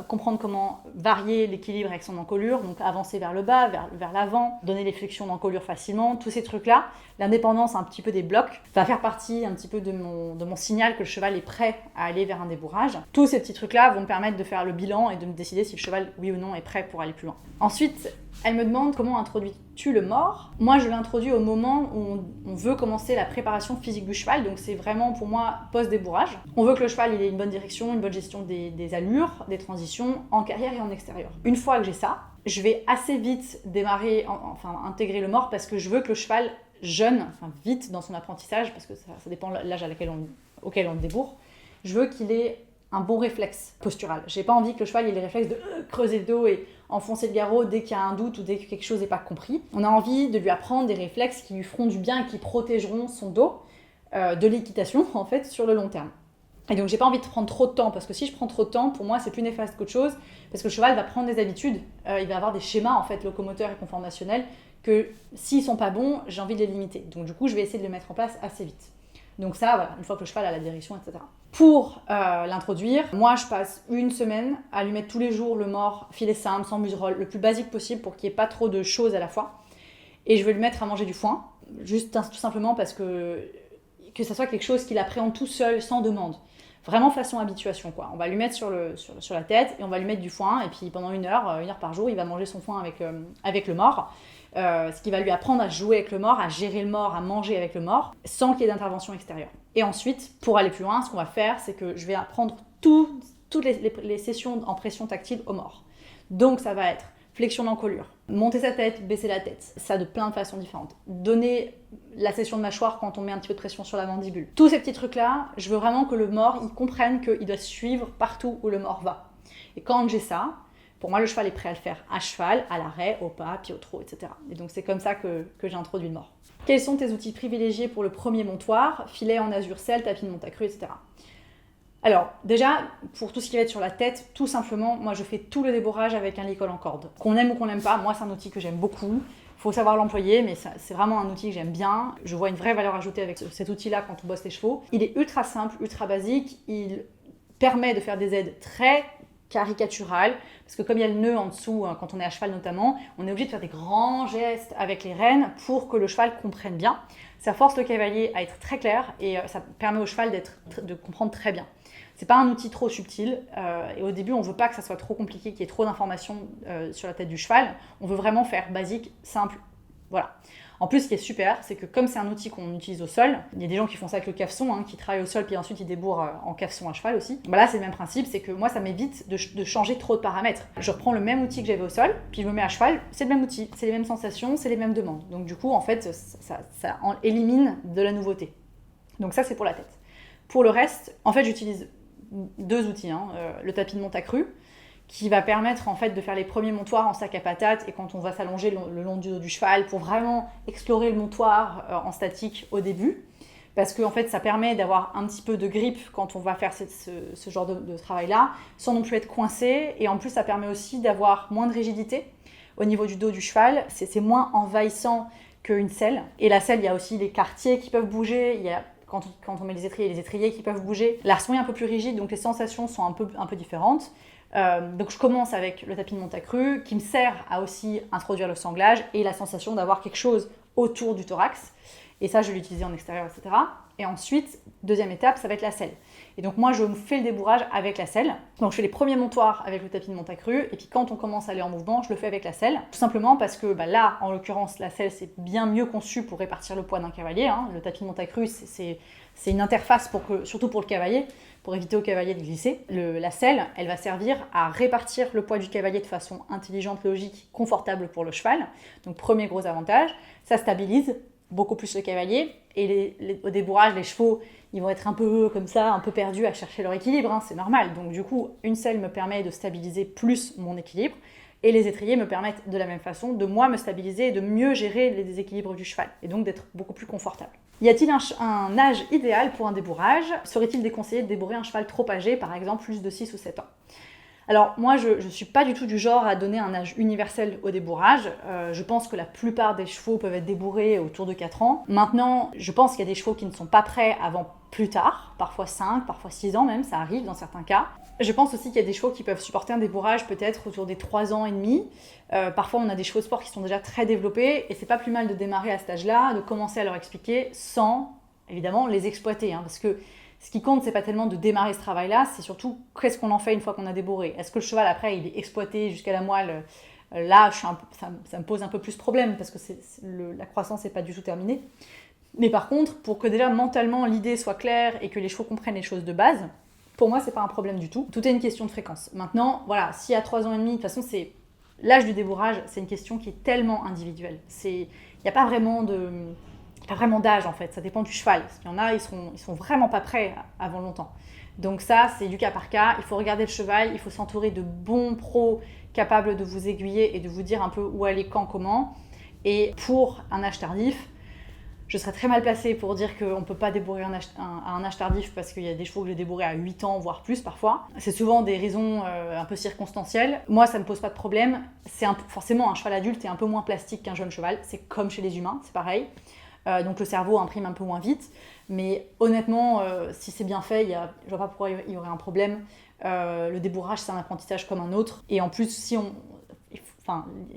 comprendre comment varier l'équilibre avec son encolure, donc avancer vers le bas, vers l'avant, donner les flexions d'encolure facilement, tous ces trucs-là. L'indépendance un petit peu des blocs va faire partie un petit peu de mon signal que le cheval est prêt à aller vers un débourrage. Tous ces petits trucs-là vont me permettre de faire le bilan et de me décider si le cheval, oui ou non, est prêt pour aller plus loin. Ensuite, elle me demande comment introduis-tu le mort. Moi, je l'introduis au moment où on veut commencer la préparation physique du cheval, donc c'est vraiment pour moi post-débourrage. On veut que le cheval ait une bonne direction, une bonne gestion des allures, des transitions en carrière et en extérieur. Une fois que j'ai ça, je vais assez vite démarrer, intégrer le mort parce que je veux que le cheval jeune, vite dans son apprentissage, parce que ça dépend de l'âge auquel on le débourre, je veux qu'il ait un bon réflexe postural. J'ai pas envie que le cheval ait le réflexe de creuser le dos et enfoncer le garrot dès qu'il y a un doute ou dès que quelque chose n'est pas compris. On a envie de lui apprendre des réflexes qui lui feront du bien et qui protégeront son dos de l'équitation en fait sur le long terme. Et donc j'ai pas envie de prendre trop de temps parce que si je prends trop de temps, pour moi c'est plus néfaste qu'autre chose parce que le cheval va prendre des habitudes, il va avoir des schémas en fait locomoteurs et conformationnels que s'ils sont pas bons, j'ai envie de les limiter. Donc du coup je vais essayer de les mettre en place assez vite. Donc ça, voilà, une fois que le cheval a la direction, etc. Pour l'introduire, moi je passe une semaine à lui mettre tous les jours le mort, filet simple, sans muserolle, le plus basique possible pour qu'il n'y ait pas trop de choses à la fois. Et je vais lui mettre à manger du foin, juste tout simplement parce que ça soit quelque chose qu'il appréhende tout seul, sans demande. Vraiment façon habituation, quoi. On va lui mettre sur la tête et on va lui mettre du foin et puis pendant une heure par jour, il va manger son foin avec le mort. Ce qui va lui apprendre à jouer avec le mort, à gérer le mort, à manger avec le mort, sans qu'il y ait d'intervention extérieure. Et ensuite, pour aller plus loin, ce qu'on va faire, c'est que je vais apprendre toutes les sessions en pression tactile au mort. Donc ça va être flexion d'encolure, monter sa tête, baisser la tête, ça de plein de façons différentes. Donner la session de mâchoire quand on met un petit peu de pression sur la mandibule. Tous ces petits trucs-là, je veux vraiment que le mort, il comprenne qu'il doit suivre partout où le mort va. Et quand j'ai ça, pour moi, le cheval est prêt à le faire à cheval, à l'arrêt, au pas, puis au trot, etc. Et donc, c'est comme ça que j'ai introduit le mort. Quels sont tes outils privilégiés pour le premier montoir? Filet en azur sel, tapis de monte-accru, etc. Alors, déjà, pour tout ce qui va être sur la tête, tout simplement, moi, je fais tout le débourrage avec un licol en corde. Qu'on aime ou qu'on n'aime pas, moi, c'est un outil que j'aime beaucoup. Il faut savoir l'employer, mais c'est vraiment un outil que j'aime bien. Je vois une vraie valeur ajoutée avec cet outil-là quand on bosse les chevaux. Il est ultra simple, ultra basique. Il permet de faire des aides très caricaturales, parce que comme il y a le nœud en dessous, quand on est à cheval notamment, on est obligé de faire des grands gestes avec les rênes pour que le cheval comprenne bien. Ça force le cavalier à être très clair et ça permet au cheval de comprendre très bien. C'est pas un outil trop subtil et au début on veut pas que ça soit trop compliqué, qu'il y ait trop d'informations sur la tête du cheval. On veut vraiment faire basique, simple, voilà. En plus, ce qui est super, c'est que comme c'est un outil qu'on utilise au sol, il y a des gens qui font ça avec le cafeson, qui travaillent au sol puis ensuite ils débourrent en cafeson à cheval aussi. Bah là, c'est le même principe, c'est que moi, ça m'évite de changer trop de paramètres. Je reprends le même outil que j'avais au sol, puis je me mets à cheval, c'est le même outil, c'est les mêmes sensations, c'est les mêmes demandes. Donc du coup, en fait, ça élimine de la nouveauté. Donc ça, c'est pour la tête. Pour le reste, en fait, j'utilise deux outils, le tapis de monte-accru, qui va permettre en fait de faire les premiers montoirs en sac à patates et quand on va s'allonger le long du dos du cheval pour vraiment explorer le montoir en statique au début parce que en fait ça permet d'avoir un petit peu de grip quand on va faire ce genre de travail là sans non plus être coincé et en plus ça permet aussi d'avoir moins de rigidité au niveau du dos du cheval, c'est moins envahissant qu'une selle et la selle il y a aussi les quartiers qui peuvent bouger, il y a quand on met les étriers qui peuvent bouger. L'arçon est un peu plus rigide donc les sensations sont un peu différentes. Donc je commence avec le tapis de monte-accru qui me sert à aussi introduire le sanglage et la sensation d'avoir quelque chose autour du thorax. Et ça, je vais l'utiliser en extérieur, etc. Et ensuite, deuxième étape, ça va être la selle. Et donc moi, je fais le débourrage avec la selle. Donc je fais les premiers montoirs avec le tapis de monte-accru. Et puis quand on commence à aller en mouvement, je le fais avec la selle. Tout simplement parce que là, en l'occurrence, la selle, c'est bien mieux conçu pour répartir le poids d'un cavalier. Le tapis de monte-accru, c'est une interface surtout pour le cavalier, pour éviter au cavalier de glisser. La selle, elle va servir à répartir le poids du cavalier de façon intelligente, logique, confortable pour le cheval. Donc premier gros avantage, ça stabilise beaucoup plus le cavalier et au débourrage, les chevaux, ils vont être un peu comme ça, un peu perdus à chercher leur équilibre, c'est normal. Donc du coup, une selle me permet de stabiliser plus mon équilibre et les étriers me permettent de la même façon de moi me stabiliser et de mieux gérer les déséquilibres du cheval et donc d'être beaucoup plus confortable. Y a-t-il un âge idéal pour un débourrage? Serait-il déconseillé de débourrer un cheval trop âgé, par exemple plus de 6 ou 7 ans? Alors moi, je ne suis pas du tout du genre à donner un âge universel au débourrage. Je pense que la plupart des chevaux peuvent être débourrés autour de 4 ans. Maintenant, je pense qu'il y a des chevaux qui ne sont pas prêts avant plus tard, parfois 5, parfois 6 ans même, ça arrive dans certains cas. Je pense aussi qu'il y a des chevaux qui peuvent supporter un débourrage peut-être autour des 3 ans et demi. Parfois, on a des chevaux de sport qui sont déjà très développés et c'est pas plus mal de démarrer à cet âge-là, de commencer à leur expliquer sans, évidemment, les exploiter. Parce que ce qui compte, c'est pas tellement de démarrer ce travail-là, c'est surtout qu'est-ce qu'on en fait une fois qu'on a débourré. Est-ce que le cheval, après, il est exploité jusqu'à la moelle? Là, ça me pose un peu plus problème parce que la croissance n'est pas du tout terminée. Mais par contre, pour que déjà mentalement l'idée soit claire et que les chevaux comprennent les choses de base, pour moi, c'est pas un problème du tout. Tout est une question de fréquence. Maintenant, voilà, si à 3 ans et demi, de toute façon, c'est l'âge du débourrage, c'est une question qui est tellement individuelle. Il n'y a pas vraiment d'âge en fait, ça dépend du cheval. Il y en a, ils sont vraiment pas prêts avant longtemps. Donc ça, c'est du cas par cas. Il faut regarder le cheval, il faut s'entourer de bons pros capables de vous aiguiller et de vous dire un peu où aller, quand, comment. Et pour un âge tardif, je serais très mal placée pour dire qu'on ne peut pas débourrer à un âge tardif parce qu'il y a des chevaux que j'ai débourrés à 8 ans, voire plus parfois. C'est souvent des raisons un peu circonstancielles. Moi, ça ne me pose pas de problème. Forcément, un cheval adulte est un peu moins plastique qu'un jeune cheval. C'est comme chez les humains, c'est pareil. Donc le cerveau imprime un peu moins vite. Mais honnêtement, si c'est bien fait, je ne vois pas pourquoi il y aurait un problème. Le débourrage, c'est un apprentissage comme un autre. Et en plus,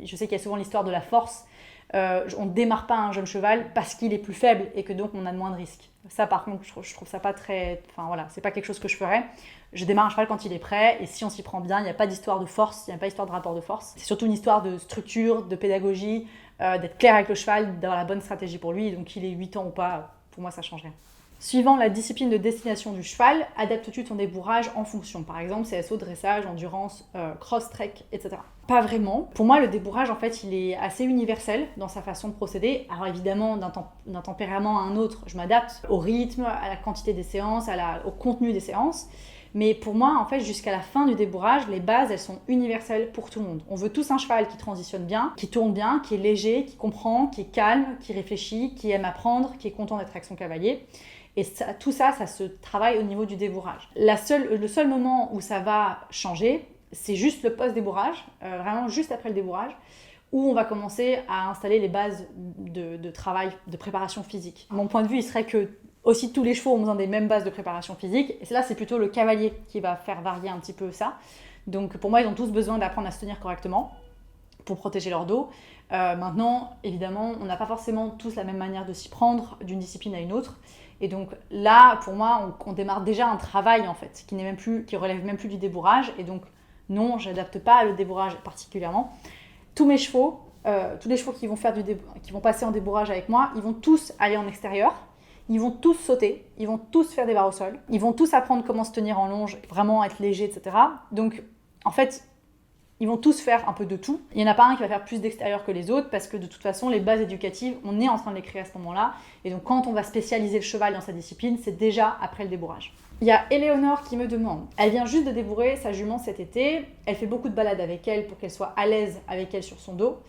je sais qu'il y a souvent l'histoire de la force. On ne démarre pas un jeune cheval parce qu'il est plus faible et que donc on a moins de risques. Ça par contre, je trouve ça pas très... Enfin voilà, c'est pas quelque chose que je ferais. Je démarre un cheval quand il est prêt et si on s'y prend bien, il n'y a pas d'histoire de force, il n'y a pas d'histoire de rapport de force. C'est surtout une histoire de structure, de pédagogie, d'être clair avec le cheval, d'avoir la bonne stratégie pour lui. Donc qu'il ait 8 ans ou pas, pour moi ça change rien. Suivant la discipline de destination du cheval, adaptes-tu ton débourrage en fonction? Par exemple, CSO, dressage, endurance, cross-trek, etc. Pas vraiment. Pour moi, le débourrage, en fait, il est assez universel dans sa façon de procéder. Alors évidemment, d'un tempérament à un autre, je m'adapte au rythme, à la quantité des séances, au contenu des séances. Mais pour moi, en fait, jusqu'à la fin du débourrage, les bases, elles sont universelles pour tout le monde. On veut tous un cheval qui transitionne bien, qui tourne bien, qui est léger, qui comprend, qui est calme, qui réfléchit, qui aime apprendre, qui est content d'être avec son cavalier. Et tout ça, ça se travaille au niveau du débourrage. Le seul moment où ça va changer, c'est juste le post-débourrage, vraiment juste après le débourrage, où on va commencer à installer les bases de travail, de préparation physique. Mon point de vue, il serait que aussi tous les chevaux ont besoin des mêmes bases de préparation physique, et là, c'est plutôt le cavalier qui va faire varier un petit peu ça. Donc pour moi, ils ont tous besoin d'apprendre à se tenir correctement pour protéger leur dos. Maintenant, évidemment, on n'a pas forcément tous la même manière de s'y prendre d'une discipline à une autre. Et donc là, pour moi, on démarre déjà un travail en fait, qui relève même plus du débourrage. Et donc non, je n'adapte pas le débourrage particulièrement. Tous les chevaux qui vont passer en débourrage avec moi, ils vont tous aller en extérieur. Ils vont tous sauter, ils vont tous faire des barres au sol, ils vont tous apprendre comment se tenir en longe, vraiment être léger, etc. Donc en fait, ils vont tous faire un peu de tout. Il n'y en a pas un qui va faire plus d'extérieur que les autres parce que de toute façon, les bases éducatives, on est en train de les créer à ce moment-là. Et donc quand on va spécialiser le cheval dans sa discipline, c'est déjà après le débourrage. Il y a Éléonore qui me demande, elle vient juste de débourrer sa jument cet été, elle fait beaucoup de balades avec elle pour qu'elle soit à l'aise avec elle sur son dos.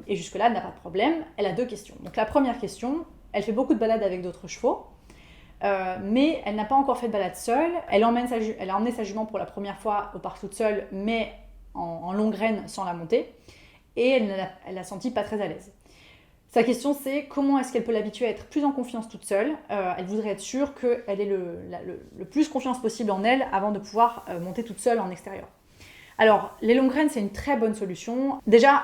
Et jusque-là, elle n'a pas de problème. Elle a 2 questions. Donc la première question, elle fait beaucoup de balades avec d'autres chevaux. Mais elle n'a pas encore fait de balade seule. Elle a emmené sa jument pour la première fois au parc toute seule, mais en longue graine sans la monter. Et elle l'a senti pas très à l'aise. Sa question c'est comment est-ce qu'elle peut l'habituer à être plus en confiance toute seule. Elle voudrait être sûre qu'elle ait le plus confiance possible en elle avant de pouvoir monter toute seule en extérieur. Alors, les longues graines, c'est une très bonne solution. Déjà,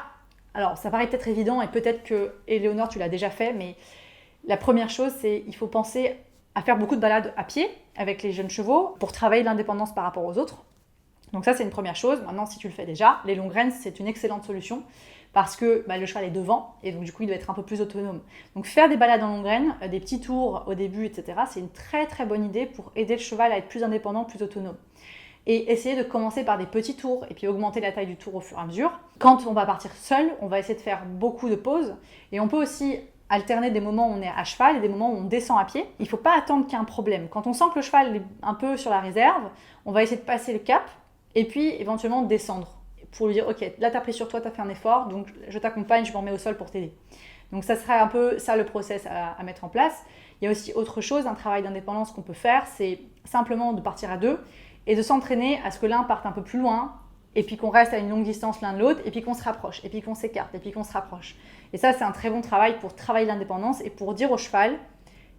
alors ça paraît peut-être évident et peut-être que, Éléonore, tu l'as déjà fait, mais la première chose, c'est qu'il faut penser à faire beaucoup de balades à pied avec les jeunes chevaux pour travailler l'indépendance par rapport aux autres. Donc ça, c'est une première chose. Maintenant, si tu le fais déjà, les longues graines, c'est une excellente solution parce que le cheval est devant et donc du coup, il doit être un peu plus autonome. Donc faire des balades en longue graine, des petits tours au début, etc., c'est une très très bonne idée pour aider le cheval à être plus indépendant, plus autonome. Et essayer de commencer par des petits tours et puis augmenter la taille du tour au fur et à mesure. Quand on va partir seul, on va essayer de faire beaucoup de pauses et on peut aussi alterner des moments où on est à cheval et des moments où on descend à pied. Il ne faut pas attendre qu'il y ait un problème. Quand on sent que le cheval est un peu sur la réserve, on va essayer de passer le cap et puis éventuellement descendre pour lui dire « Ok, là tu as pris sur toi, tu as fait un effort, donc je t'accompagne, je m'en mets au sol pour t'aider. » Donc ça sera un peu ça le process à mettre en place. Il y a aussi autre chose, un travail d'indépendance qu'on peut faire, c'est simplement de partir à 2 et de s'entraîner à ce que l'un parte un peu plus loin et puis qu'on reste à une longue distance l'un de l'autre, et puis qu'on se rapproche, et puis qu'on s'écarte, et puis qu'on se rapproche. Et ça, c'est un très bon travail pour travailler l'indépendance et pour dire au cheval,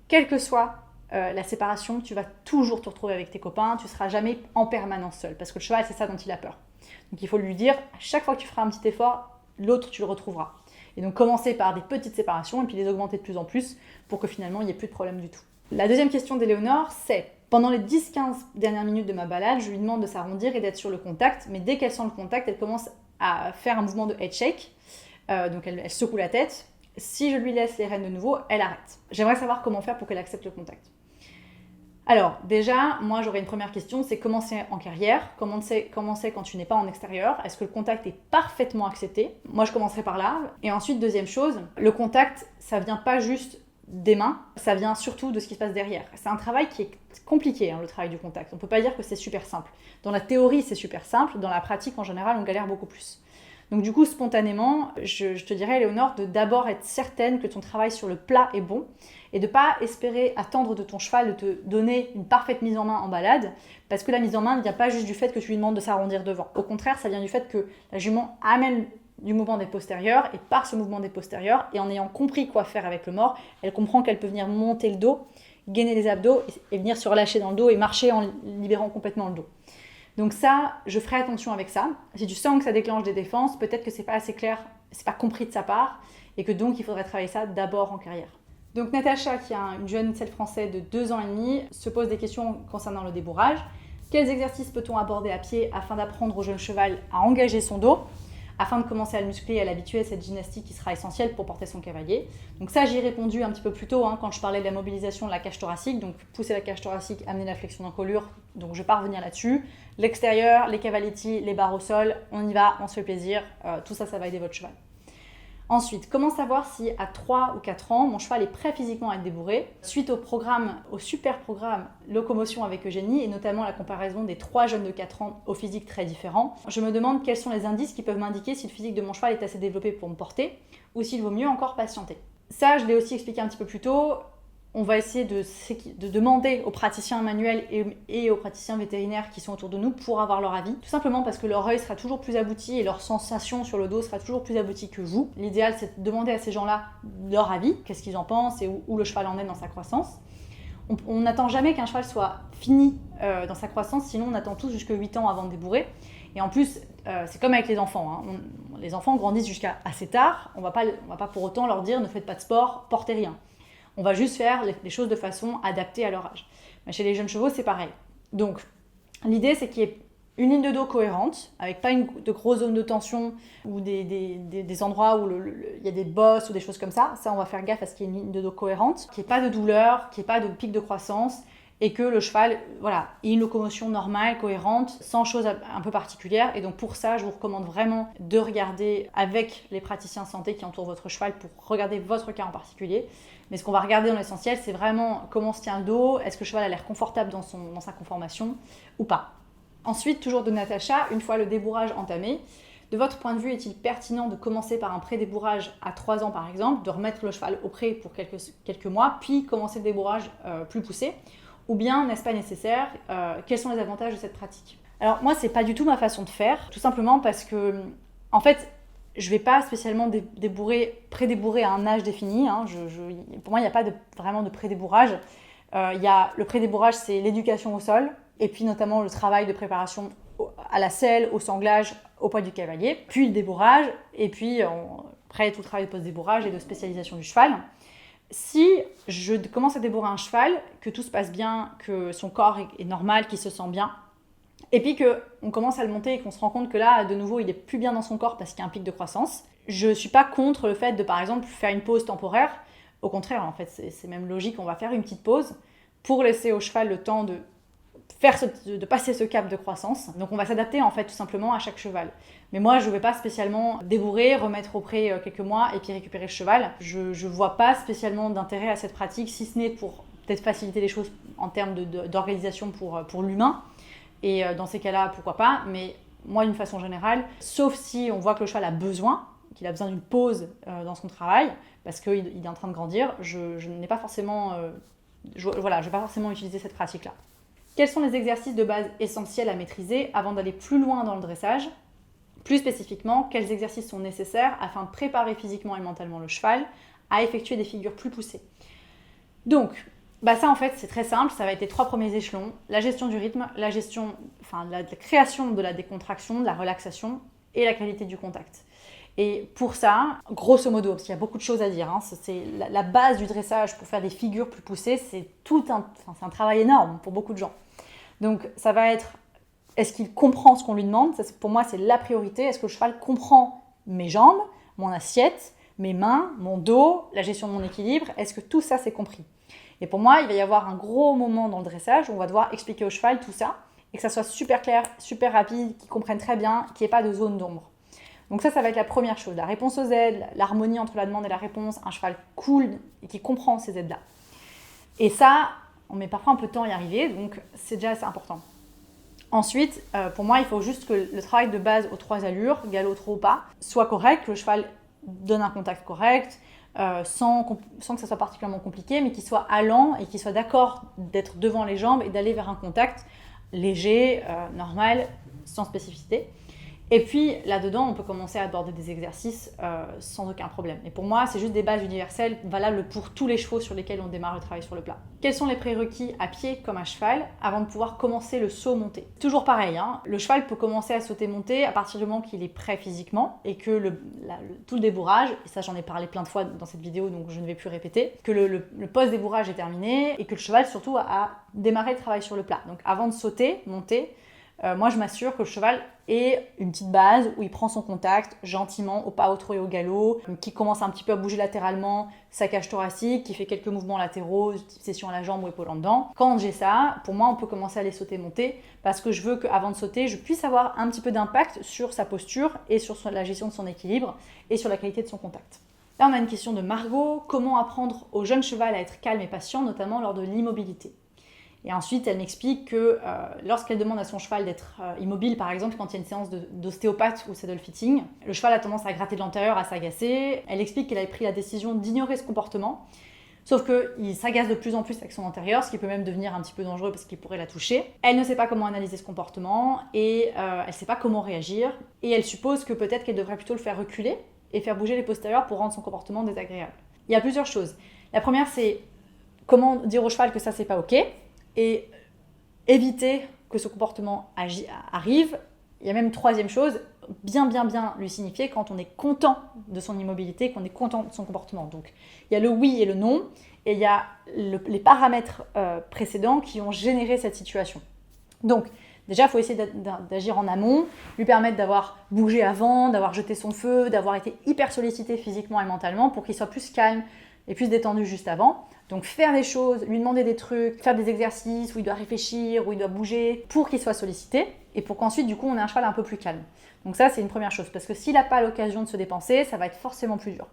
quelle que soit la séparation, tu vas toujours te retrouver avec tes copains, tu ne seras jamais en permanence seul, parce que le cheval, c'est ça dont il a peur. Donc il faut lui dire, à chaque fois que tu feras un petit effort, l'autre, tu le retrouveras. Et donc commencer par des petites séparations et puis les augmenter de plus en plus pour que finalement, il n'y ait plus de problème du tout. La deuxième question d'Éléonore, c'est, pendant les 10-15 dernières minutes de ma balade, je lui demande de s'arrondir et d'être sur le contact, mais dès qu'elle sent le contact, elle commence à faire un mouvement de head shake, donc elle secoue la tête. Si je lui laisse les rênes de nouveau, elle arrête. J'aimerais savoir comment faire pour qu'elle accepte le contact. Alors, déjà, moi j'aurais une première question, c'est comment c'est en carrière, comment c'est quand tu n'es pas en extérieur, est-ce que le contact est parfaitement accepté? Moi je commencerai par là. Et ensuite, deuxième chose, le contact, ça vient pas juste des mains, ça vient surtout de ce qui se passe derrière. C'est un travail qui est compliqué, le travail du contact. On peut pas dire que c'est super simple. Dans la théorie, c'est super simple, dans la pratique, en général, on galère beaucoup plus. Donc du coup, spontanément, je te dirais, Éléonore, de d'abord être certaine que ton travail sur le plat est bon et de ne pas espérer attendre de ton cheval de te donner une parfaite mise en main en balade, parce que la mise en main ne vient pas juste du fait que tu lui demandes de s'arrondir devant. Au contraire, ça vient du fait que la jument amène du mouvement des postérieurs, et par ce mouvement des postérieurs, et en ayant compris quoi faire avec le mors, elle comprend qu'elle peut venir monter le dos, gainer les abdos et venir se relâcher dans le dos et marcher en libérant complètement le dos. Donc ça, je ferai attention avec ça. Si tu sens que ça déclenche des défenses, peut-être que c'est pas assez clair, c'est pas compris de sa part, et que donc il faudrait travailler ça d'abord en carrière. Donc Natacha, qui a une jeune selle français de 2 ans et demi, se pose des questions concernant le débourrage. Quels exercices peut-on aborder à pied afin d'apprendre au jeune cheval à engager son dos, afin de commencer à le muscler et à l'habituer à cette gymnastique qui sera essentielle pour porter son cavalier? Donc ça, j'y ai répondu un petit peu plus tôt quand je parlais de la mobilisation de la cage thoracique. Donc pousser la cage thoracique, amener la flexion d'encolure. Donc je vais pas revenir là-dessus. L'extérieur, les cavaletti, les barres au sol, on y va, on se fait plaisir. Tout ça, ça va aider votre cheval. Ensuite, comment savoir si à 3 ou 4 ans, mon cheval est prêt physiquement à être débourré? Suite au super programme Locomotion avec Eugénie, et notamment la comparaison des 3 jeunes de 4 ans au physique très différent, je me demande quels sont les indices qui peuvent m'indiquer si le physique de mon cheval est assez développé pour me porter, ou s'il vaut mieux encore patienter. Ça, je l'ai aussi expliqué un petit peu plus tôt. On va essayer de demander aux praticiens manuels et aux praticiens vétérinaires qui sont autour de nous pour avoir leur avis. Tout simplement parce que leur œil sera toujours plus abouti et leur sensation sur le dos sera toujours plus aboutie que vous. L'idéal, c'est de demander à ces gens-là leur avis, qu'est-ce qu'ils en pensent et où le cheval en est dans sa croissance. On n'attend jamais qu'un cheval soit fini dans sa croissance, sinon on attend tous jusqu'à 8 ans avant de débourrer. Et en plus, c'est comme avec les enfants. Les enfants grandissent jusqu'à assez tard. On va pas pour autant leur dire ne faites pas de sport, portez rien. On va juste faire les choses de façon adaptée à leur âge. Mais chez les jeunes chevaux, c'est pareil. Donc, l'idée, c'est qu'il y ait une ligne de dos cohérente, avec pas de grosses zones de tension ou des endroits où il y a des bosses ou des choses comme ça. Ça, on va faire gaffe à ce qu'il y ait une ligne de dos cohérente, qu'il n'y ait pas de douleur, qu'il n'y ait pas de pic de croissance, et que le cheval ait une locomotion normale, cohérente, sans choses un peu particulières. Et donc pour ça, je vous recommande vraiment de regarder avec les praticiens santé qui entourent votre cheval pour regarder votre cas en particulier. Mais ce qu'on va regarder dans l'essentiel, c'est vraiment comment se tient le dos, est-ce que le cheval a l'air confortable dans sa conformation ou pas. Ensuite, toujours de Natacha, une fois le débourrage entamé, de votre point de vue, est-il pertinent de commencer par un pré-débourrage à 3 ans par exemple, de remettre le cheval au pré pour quelques mois, puis commencer le débourrage plus poussé? Ou bien n'est-ce pas nécessaire? Quels sont les avantages de cette pratique? Alors moi, c'est pas du tout ma façon de faire, tout simplement parce que, en fait, je vais pas spécialement pré-débourrer à un âge défini. Pour moi, il n'y a pas vraiment de pré-débourrage. Le pré-débourrage, c'est l'éducation au sol, et puis notamment le travail de préparation à la selle, au sanglage, au poids du cavalier, puis le débourrage, et puis après tout le travail de post-débourrage et de spécialisation du cheval. Si je commence à débourrer un cheval, que tout se passe bien, que son corps est normal, qu'il se sent bien, et puis qu'on commence à le monter et qu'on se rend compte que là, de nouveau, il est plus bien dans son corps parce qu'il y a un pic de croissance, je ne suis pas contre le fait de, par exemple, faire une pause temporaire. Au contraire, en fait, c'est même logique, on va faire une petite pause pour laisser au cheval le temps de passer ce cap de croissance. Donc on va s'adapter en fait tout simplement à chaque cheval. Mais moi je ne vais pas spécialement débourrer, remettre au pré quelques mois et puis récupérer le cheval. Je ne vois pas spécialement d'intérêt à cette pratique, si ce n'est pour peut-être faciliter les choses en termes d'organisation pour l'humain. Et dans ces cas-là, pourquoi pas. Mais moi d'une façon générale, sauf si on voit que le cheval a besoin, qu'il a besoin d'une pause dans son travail, parce qu'il est en train de grandir, je n'ai pas forcément... je ne vais pas forcément utiliser cette pratique-là. Quels sont les exercices de base essentiels à maîtriser avant d'aller plus loin dans le dressage? Plus spécifiquement, quels exercices sont nécessaires afin de préparer physiquement et mentalement le cheval à effectuer des figures plus poussées? Donc, Ça en fait c'est très simple, ça va être les 3 premiers échelons, la gestion du rythme, la création de la décontraction, de la relaxation et la qualité du contact. Et pour ça, grosso modo, parce qu'il y a beaucoup de choses à dire, c'est la base du dressage pour faire des figures plus poussées, c'est un travail énorme pour beaucoup de gens. Donc ça va être, est-ce qu'il comprend ce qu'on lui demande? Ça, pour moi c'est la priorité, est-ce que le cheval comprend mes jambes, mon assiette, mes mains, mon dos, la gestion de mon équilibre, est-ce que tout ça c'est compris? Et pour moi, il va y avoir un gros moment dans le dressage où on va devoir expliquer au cheval tout ça et que ça soit super clair, super rapide, qu'il comprenne très bien, qu'il n'y ait pas de zone d'ombre. Donc ça va être la première chose, la réponse aux aides, l'harmonie entre la demande et la réponse, un cheval cool et qui comprend ces aides-là. Et ça, on met parfois un peu de temps à y arriver, donc c'est déjà assez important. Ensuite, pour moi, il faut juste que le travail de base aux 3 allures, galop, trot, pas, soit correct, que le cheval donne un contact correct, sans que ça soit particulièrement compliqué, mais qu'il soit allant et qu'il soit d'accord d'être devant les jambes et d'aller vers un contact léger, normal, sans spécificité. Et puis là-dedans, on peut commencer à aborder des exercices sans aucun problème. Et pour moi, c'est juste des bases universelles valables pour tous les chevaux sur lesquels on démarre le travail sur le plat. Quels sont les prérequis à pied comme à cheval avant de pouvoir commencer le saut monté? Toujours pareil, le cheval peut commencer à sauter monté à partir du moment qu'il est prêt physiquement et que tout le débourrage, et ça j'en ai parlé plein de fois dans cette vidéo donc je ne vais plus répéter, que le post-débourrage est terminé et que le cheval surtout a démarré le travail sur le plat. Donc avant de sauter, monter, moi je m'assure que le cheval ait une petite base où il prend son contact gentiment au pas, au trot et au galop, qui commence un petit peu à bouger latéralement sa cage thoracique, qui fait quelques mouvements latéraux, session à la jambe ou épaule en dedans. Quand j'ai ça, pour moi on peut commencer à les sauter monter parce que je veux qu'avant de sauter, je puisse avoir un petit peu d'impact sur sa posture et sur la gestion de son équilibre et sur la qualité de son contact. Là on a une question de Margot, comment apprendre au jeune cheval à être calme et patient, notamment lors de l'immobilité? Et ensuite, elle m'explique que lorsqu'elle demande à son cheval d'être immobile, par exemple, quand il y a une séance d'ostéopathe ou saddle fitting, le cheval a tendance à gratter de l'intérieur, à s'agacer. Elle explique qu'elle avait pris la décision d'ignorer ce comportement, sauf qu'il s'agace de plus en plus avec son antérieur, ce qui peut même devenir un petit peu dangereux parce qu'il pourrait la toucher. Elle ne sait pas comment analyser ce comportement et elle ne sait pas comment réagir. Et elle suppose que peut-être qu'elle devrait plutôt le faire reculer et faire bouger les postérieurs pour rendre son comportement désagréable. Il y a plusieurs choses. La première, c'est comment dire au cheval que ça, c'est pas OK. Et éviter que ce comportement arrive. Il y a même une troisième chose, bien lui signifier quand on est content de son immobilité, qu'on est content de son comportement. Donc il y a le oui et le non, et il y a les paramètres précédents qui ont généré cette situation. Donc déjà, il faut essayer d'agir en amont, lui permettre d'avoir bougé avant, d'avoir jeté son feu, d'avoir été hyper sollicité physiquement et mentalement pour qu'il soit plus calme et plus détendu juste avant. Donc faire des choses, lui demander des trucs, faire des exercices où il doit réfléchir, où il doit bouger pour qu'il soit sollicité et pour qu'ensuite du coup on ait un cheval un peu plus calme. Donc ça c'est une première chose parce que s'il n'a pas l'occasion de se dépenser, ça va être forcément plus dur.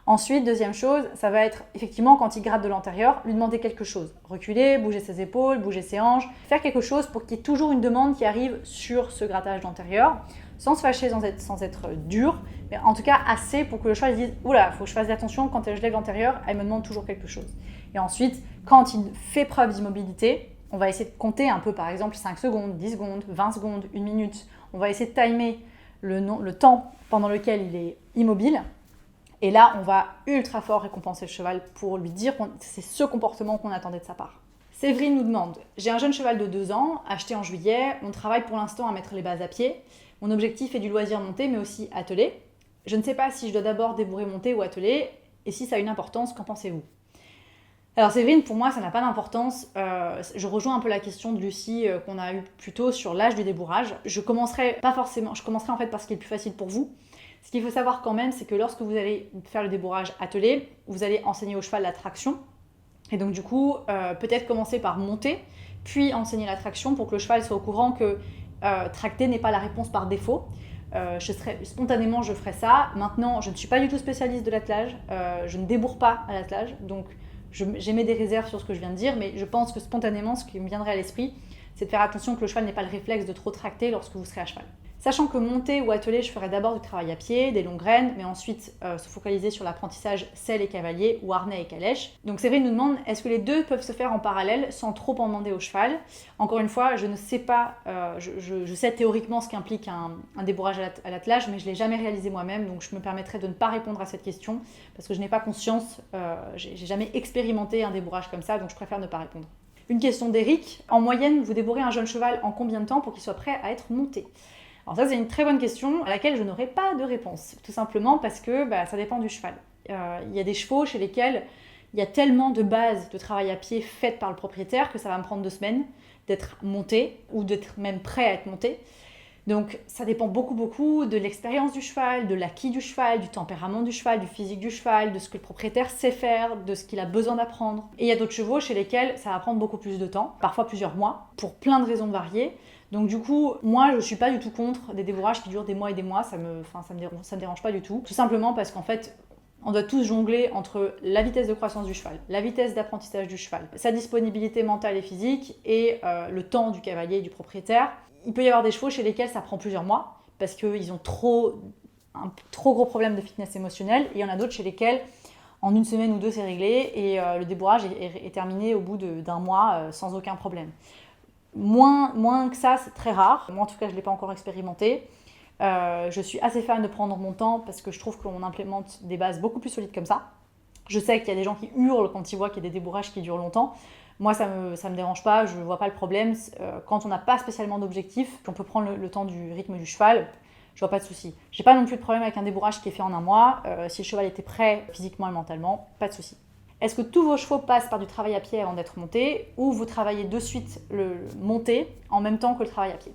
Ensuite, deuxième chose, ça va être effectivement quand il gratte de l'intérieur, lui demander quelque chose. Reculer, bouger ses épaules, bouger ses hanches, faire quelque chose pour qu'il y ait toujours une demande qui arrive sur ce grattage d'antérieur, sans se fâcher, sans être dur, mais en tout cas assez pour que le cheval dise « Oula, il faut que je fasse attention, quand je lève l'antérieur, elle me demande toujours quelque chose ». Et ensuite, quand il fait preuve d'immobilité, on va essayer de compter un peu, par exemple 5 secondes, 10 secondes, 20 secondes, 1 minute. On va essayer de timer le temps pendant lequel il est immobile. Et là, on va ultra fort récompenser le cheval pour lui dire que c'est ce comportement qu'on attendait de sa part. Séverine nous demande « J'ai un jeune cheval de 2 ans, acheté en juillet. On travaille pour l'instant à mettre les bases à pied. Mon objectif est du loisir monté, mais aussi attelé. Je ne sais pas si je dois d'abord débourrer monté ou attelé, et si ça a une importance, qu'en pensez-vous ?» Alors Séverine, pour moi, ça n'a pas d'importance. Je rejoins un peu la question de Lucie qu'on a eue plus tôt sur l'âge du débourrage. Je commencerai en fait par ce qui est le plus facile pour vous. Ce qu'il faut savoir quand même, c'est que lorsque vous allez faire le débourrage attelé, vous allez enseigner au cheval la traction. Et donc du coup, peut-être commencer par monter, puis enseigner la traction pour que le cheval soit au courant que tracter n'est pas la réponse par défaut. Spontanément, je ferai ça. Maintenant, je ne suis pas du tout spécialiste de l'attelage. Je ne débourre pas à l'attelage. Donc, j'émets des réserves sur ce que je viens de dire, mais je pense que spontanément, ce qui me viendrait à l'esprit, c'est de faire attention que le cheval n'ait pas le réflexe de trop tracter lorsque vous serez à cheval. Sachant que monter ou atteler, je ferai d'abord du travail à pied, des longues graines, mais ensuite se focaliser sur l'apprentissage selle et cavalier ou harnais et calèche. Donc Séverine nous demande, est-ce que les deux peuvent se faire en parallèle sans trop en demander au cheval? Encore une fois, je ne sais pas, je sais théoriquement ce qu'implique un débourrage à l'attelage, mais je ne l'ai jamais réalisé moi-même, donc je me permettrai de ne pas répondre à cette question, parce que je n'ai pas conscience, j'ai jamais expérimenté un débourrage comme ça, donc je préfère ne pas répondre. Une question d'Eric, en moyenne, vous débourrez un jeune cheval en combien de temps pour qu'il soit prêt à être monté? Alors ça, c'est une très bonne question à laquelle je n'aurai pas de réponse, tout simplement parce que ça dépend du cheval. Il y a des chevaux chez lesquels il y a tellement de bases de travail à pied faites par le propriétaire que ça va me prendre 2 semaines d'être monté ou d'être même prêt à être monté. Donc ça dépend beaucoup de l'expérience du cheval, de l'acquis du cheval, du tempérament du cheval, du physique du cheval, de ce que le propriétaire sait faire, de ce qu'il a besoin d'apprendre. Et il y a d'autres chevaux chez lesquels ça va prendre beaucoup plus de temps, parfois plusieurs mois, pour plein de raisons variées. Donc du coup, moi je suis pas du tout contre des débourrages qui durent des mois et des mois, ça me dérange pas du tout. Tout simplement parce qu'en fait, on doit tous jongler entre la vitesse de croissance du cheval, la vitesse d'apprentissage du cheval, sa disponibilité mentale et physique et le temps du cavalier et du propriétaire. Il peut y avoir des chevaux chez lesquels ça prend plusieurs mois parce qu'ils ont un trop gros problème de fitness émotionnelle, et il y en a d'autres chez lesquels en 1 semaine ou 2 c'est réglé et le débourrage est terminé au bout d'un mois sans aucun problème. Moins que ça, c'est très rare. Moi, en tout cas, je ne l'ai pas encore expérimenté. Je suis assez fan de prendre mon temps parce que je trouve qu'on implémente des bases beaucoup plus solides comme ça. Je sais qu'il y a des gens qui hurlent quand ils voient qu'il y a des débourrages qui durent longtemps. Moi, ça me dérange pas, je ne vois pas le problème. Quand on n'a pas spécialement d'objectif, qu'on peut prendre le temps du rythme du cheval, je vois pas de souci. J'ai pas non plus de problème avec un débourrage qui est fait en 1 mois. Si le cheval était prêt physiquement et mentalement, pas de souci. Est-ce que tous vos chevaux passent par du travail à pied avant d'être montés, ou vous travaillez de suite le monté en même temps que le travail à pied?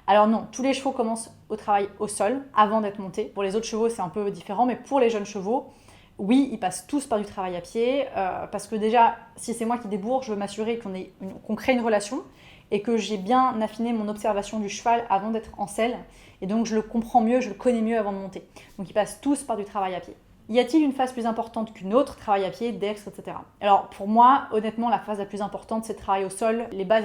Alors non, tous les chevaux commencent au travail au sol avant d'être montés. Pour les autres chevaux, c'est un peu différent, mais pour les jeunes chevaux, oui, ils passent tous par du travail à pied, parce que déjà, si c'est moi qui débourre, je veux m'assurer qu'on crée une relation et que j'ai bien affiné mon observation du cheval avant d'être en selle, et donc je le comprends mieux, je le connais mieux avant de monter. Donc ils passent tous par du travail à pied. Y a-t-il une phase plus importante qu'une autre, travail à pied, dextre, etc. Alors pour moi, honnêtement, la phase la plus importante, c'est le travail au sol, les bases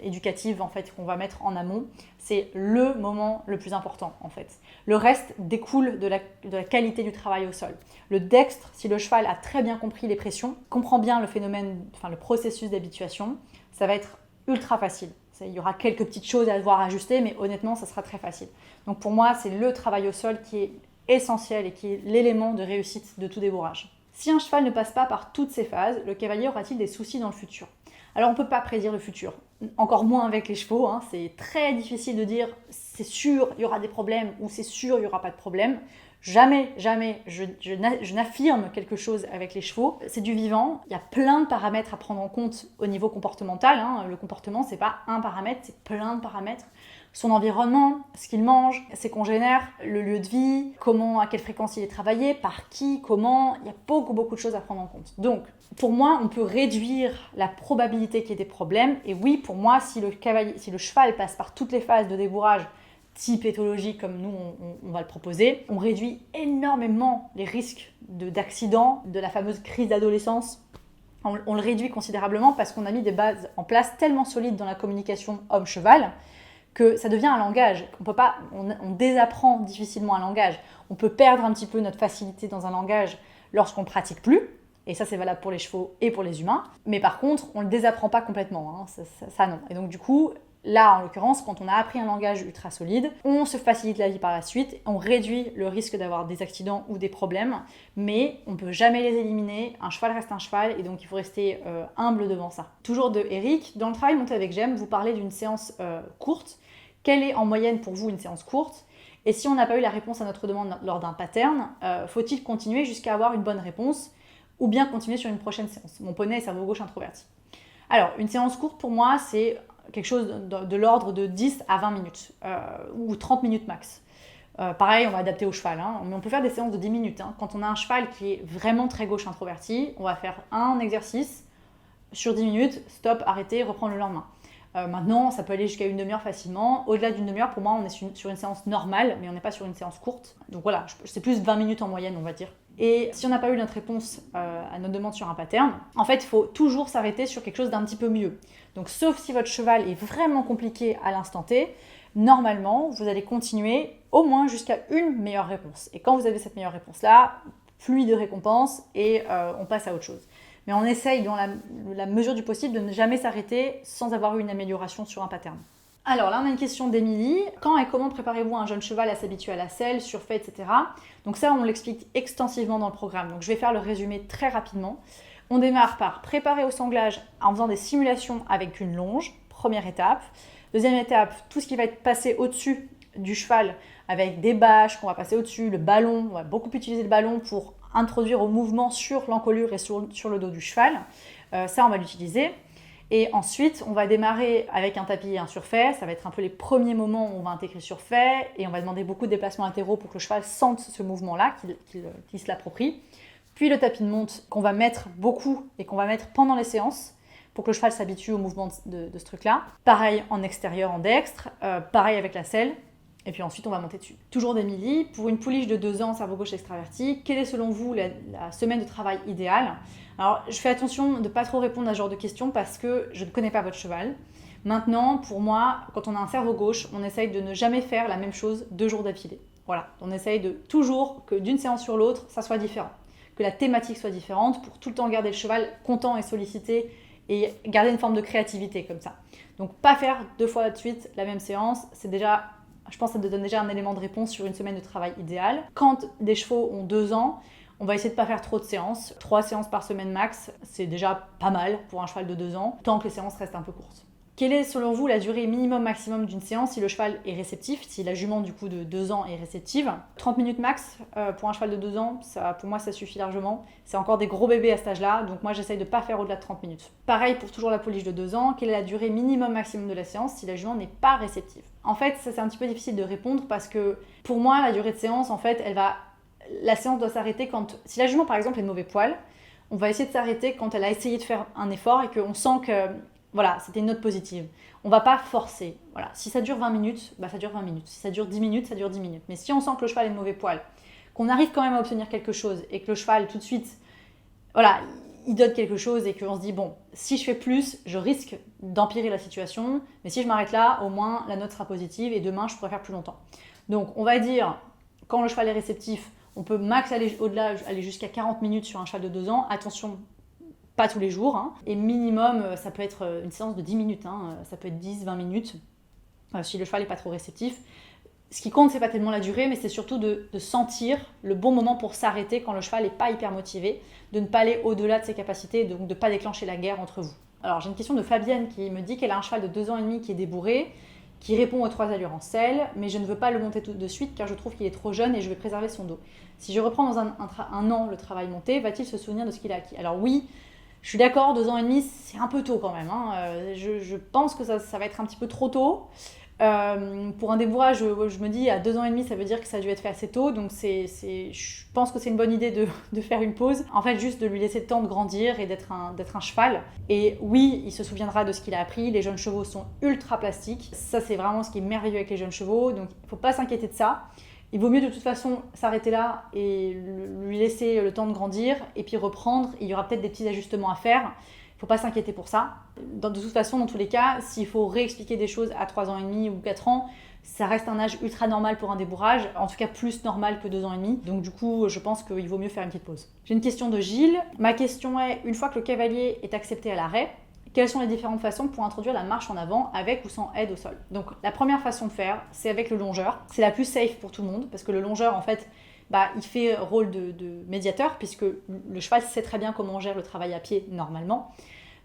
éducatives en fait qu'on va mettre en amont. C'est le moment le plus important en fait. Le reste découle de la qualité du travail au sol. Le dextre, si le cheval a très bien compris les pressions, comprend bien le processus d'habituation, ça va être ultra facile. Il y aura quelques petites choses à devoir ajuster, mais honnêtement, ça sera très facile. Donc pour moi, c'est le travail au sol qui est essentiel et qui est l'élément de réussite de tout débourrage. Si un cheval ne passe pas par toutes ces phases, le cavalier aura-t-il des soucis dans le futur? Alors on ne peut pas prédire le futur, encore moins avec les chevaux, c'est très difficile de dire c'est sûr il y aura des problèmes ou c'est sûr il n'y aura pas de problème. Jamais je n'affirme quelque chose avec les chevaux. C'est du vivant, il y a plein de paramètres à prendre en compte au niveau comportemental. Le comportement, c'est pas un paramètre, c'est plein de paramètres. Son environnement, ce qu'il mange, ses congénères, le lieu de vie, à quelle fréquence il est travaillé, par qui, comment, il y a beaucoup de choses à prendre en compte. Donc, pour moi, on peut réduire la probabilité qu'il y ait des problèmes. Et oui, pour moi, si le cheval passe par toutes les phases de débourrage, type éthologique comme nous on va le proposer, on réduit énormément les risques d'accident, de la fameuse crise d'adolescence. On le réduit considérablement parce qu'on a mis des bases en place tellement solides dans la communication homme-cheval que ça devient un langage. On désapprend difficilement un langage. On peut perdre un petit peu notre facilité dans un langage lorsqu'on ne pratique plus, et ça c'est valable pour les chevaux et pour les humains, mais par contre on ne le désapprend pas complètement, ça non. Et donc du coup, là, en l'occurrence, quand on a appris un langage ultra solide, on se facilite la vie par la suite, on réduit le risque d'avoir des accidents ou des problèmes, mais on ne peut jamais les éliminer. Un cheval reste un cheval, et donc il faut rester humble devant ça. Toujours de Eric, dans le travail monté avec J'aime, vous parlez d'une séance courte. Quelle est en moyenne pour vous une séance courte? Et si on n'a pas eu la réponse à notre demande lors d'un pattern, faut-il continuer jusqu'à avoir une bonne réponse, ou bien continuer sur une prochaine séance? Mon poney est cerveau gauche introverti. Alors, une séance courte pour moi, c'est quelque chose de l'ordre de 10 à 20 minutes, ou 30 minutes max. Pareil, on va adapter au cheval, mais on peut faire des séances de 10 minutes. Quand on a un cheval qui est vraiment très gauche introverti, on va faire un exercice sur 10 minutes, stop, arrêter, reprendre le lendemain. Maintenant, ça peut aller jusqu'à 1 demi-heure facilement. Au-delà d'1 demi-heure, pour moi, on est sur une séance normale, mais on n'est pas sur une séance courte. Donc voilà, c'est plus 20 minutes en moyenne, on va dire. Et si on n'a pas eu notre réponse à notre demande sur un pattern, en fait, il faut toujours s'arrêter sur quelque chose d'un petit peu mieux. Donc, sauf si votre cheval est vraiment compliqué à l'instant T, normalement, vous allez continuer au moins jusqu'à une meilleure réponse. Et quand vous avez cette meilleure réponse-là, pluie de récompenses et on passe à autre chose. Mais on essaye dans la mesure du possible de ne jamais s'arrêter sans avoir eu une amélioration sur un pattern. Alors là, on a une question d'Émilie. Quand et comment préparez-vous un jeune cheval à s'habituer à la selle, surfait, etc. Donc ça, on l'explique extensivement dans le programme. Donc je vais faire le résumé très rapidement. On démarre par préparer au sanglage en faisant des simulations avec une longe, première étape. Deuxième étape, tout ce qui va être passé au-dessus du cheval avec des bâches qu'on va passer au-dessus, le ballon, on va beaucoup utiliser le ballon pour introduire au mouvement sur l'encolure et sur le dos du cheval. Ça, on va l'utiliser. Et ensuite, on va démarrer avec un tapis et un surfait. Ça va être un peu les premiers moments où on va intégrer surfait et on va demander beaucoup de déplacements latéraux pour que le cheval sente ce mouvement-là, qu'il se l'approprie. Puis le tapis de monte qu'on va mettre beaucoup et qu'on va mettre pendant les séances pour que le cheval s'habitue au mouvement de ce truc-là. Pareil en extérieur, en dextre. Pareil avec la selle. Et puis ensuite, on va monter dessus. Toujours d'Émilie. Pour une pouliche de 2 ans, cerveau gauche extraverti, quelle est selon vous la semaine de travail idéale ? Alors, je fais attention de ne pas trop répondre à ce genre de questions parce que je ne connais pas votre cheval. Maintenant, pour moi, quand on a un cerveau gauche, on essaye de ne jamais faire la même chose 2 jours d'affilée. Voilà, on essaye de toujours que d'une séance sur l'autre, ça soit différent. Que la thématique soit différente pour tout le temps garder le cheval content et sollicité et garder une forme de créativité comme ça. Donc, pas faire 2 fois de suite la même séance, c'est déjà... Je pense que ça te donne déjà un élément de réponse sur une semaine de travail idéale. Quand des chevaux ont 2 ans, on va essayer de ne pas faire trop de séances. 3 séances par semaine max, c'est déjà pas mal pour un cheval de 2 ans, tant que les séances restent un peu courtes. Quelle est selon vous la durée minimum-maximum d'une séance si le cheval est réceptif, si la jument du coup de 2 ans est réceptive? 30 minutes max pour un cheval de 2 ans, ça, pour moi ça suffit largement. C'est encore des gros bébés à cet âge-là, donc moi j'essaye de ne pas faire au-delà de 30 minutes. Pareil pour toujours la pouliche de 2 ans, quelle est la durée minimum-maximum de la séance si la jument n'est pas réceptive? En fait, ça c'est un petit peu difficile de répondre parce que pour moi la durée de séance, en fait, la séance doit s'arrêter quand... Si la jument par exemple est de mauvais poil, on va essayer de s'arrêter quand elle a essayé de faire un effort et qu'on sent que... Voilà, c'était une note positive. On va pas forcer. Voilà. Si ça dure 20 minutes, bah ça dure 20 minutes. Si ça dure 10 minutes, ça dure 10 minutes. Mais si on sent que le cheval est de mauvais poil, qu'on arrive quand même à obtenir quelque chose et que le cheval, tout de suite, voilà, il donne quelque chose et qu'on se dit, bon, si je fais plus, je risque d'empirer la situation. Mais si je m'arrête là, au moins, la note sera positive et demain, je pourrai faire plus longtemps. Donc, on va dire, quand le cheval est réceptif, on peut max aller au-delà, aller jusqu'à 40 minutes sur un cheval de 2 ans. Attention, pas tous les jours, hein. Et minimum, ça peut être une séance de 10 minutes, hein. Ça peut être 10-20 minutes, si le cheval n'est pas trop réceptif. Ce qui compte, c'est pas tellement la durée, mais c'est surtout de sentir le bon moment pour s'arrêter quand le cheval n'est pas hyper motivé, de ne pas aller au-delà de ses capacités, donc de ne pas déclencher la guerre entre vous. Alors j'ai une question de Fabienne qui me dit qu'elle a un cheval de 2 ans et demi qui est débourré, qui répond aux 3 allures en selle, mais je ne veux pas le monter tout de suite car je trouve qu'il est trop jeune et je veux préserver son dos. Si je reprends dans un an le travail monté, va-t-il se souvenir de ce qu'il a acquis? Alors oui, je suis d'accord, 2 ans et demi, c'est un peu tôt quand même, hein. Je pense que ça va être un petit peu trop tôt. Pour un débourrage, je me dis à 2 ans et demi, ça veut dire que ça a dû être fait assez tôt. Donc je pense que c'est une bonne idée de faire une pause. En fait, juste de lui laisser le temps de grandir et d'être un cheval. Et oui, il se souviendra de ce qu'il a appris. Les jeunes chevaux sont ultra plastiques. Ça, c'est vraiment ce qui est merveilleux avec les jeunes chevaux. Donc il ne faut pas s'inquiéter de ça. Il vaut mieux de toute façon s'arrêter là et lui laisser le temps de grandir et puis reprendre. Il y aura peut-être des petits ajustements à faire. Il ne faut pas s'inquiéter pour ça. De toute façon, dans tous les cas, s'il faut réexpliquer des choses à 3 ans et demi ou 4 ans, ça reste un âge ultra normal pour un débourrage, en tout cas plus normal que 2 ans et demi. Donc du coup, je pense qu'il vaut mieux faire une petite pause. J'ai une question de Gilles. Ma question est, une fois que le cavalier est accepté à l'arrêt, quelles sont les différentes façons pour introduire la marche en avant avec ou sans aide au sol? Donc la première façon de faire, c'est avec le longeur. C'est la plus safe pour tout le monde parce que le longeur, en fait, il fait rôle de médiateur puisque le cheval sait très bien comment on gère le travail à pied normalement.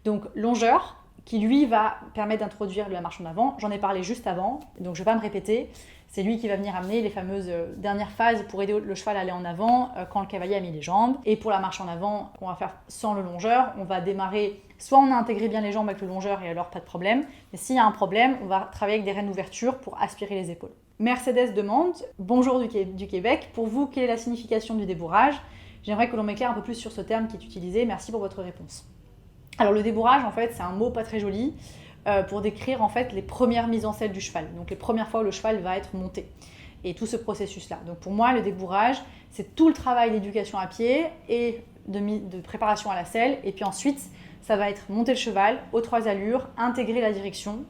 Donc longeur qui lui va permettre d'introduire la marche en avant. J'en ai parlé juste avant, donc je ne vais pas me répéter. C'est lui qui va venir amener les fameuses dernières phases pour aider le cheval à aller en avant quand le cavalier a mis les jambes. Et pour la marche en avant qu'on va faire sans le longeur, on va démarrer, soit on a intégré bien les jambes avec le longeur et alors pas de problème, mais s'il y a un problème, on va travailler avec des rênes d'ouverture pour aspirer les épaules. Mercedes demande, bonjour du Québec, pour vous, quelle est la signification du débourrage? J'aimerais que l'on m'éclaire un peu plus sur ce terme qui est utilisé, merci pour votre réponse. Alors le débourrage, en fait, c'est un mot pas très joli pour décrire en fait les premières mises en selle du cheval, donc les premières fois où le cheval va être monté et tout ce processus-là. Donc pour moi, le débourrage, c'est tout le travail d'éducation à pied et de préparation à la selle, et puis ensuite, ça va être monter le cheval aux 3 allures, intégrer la direction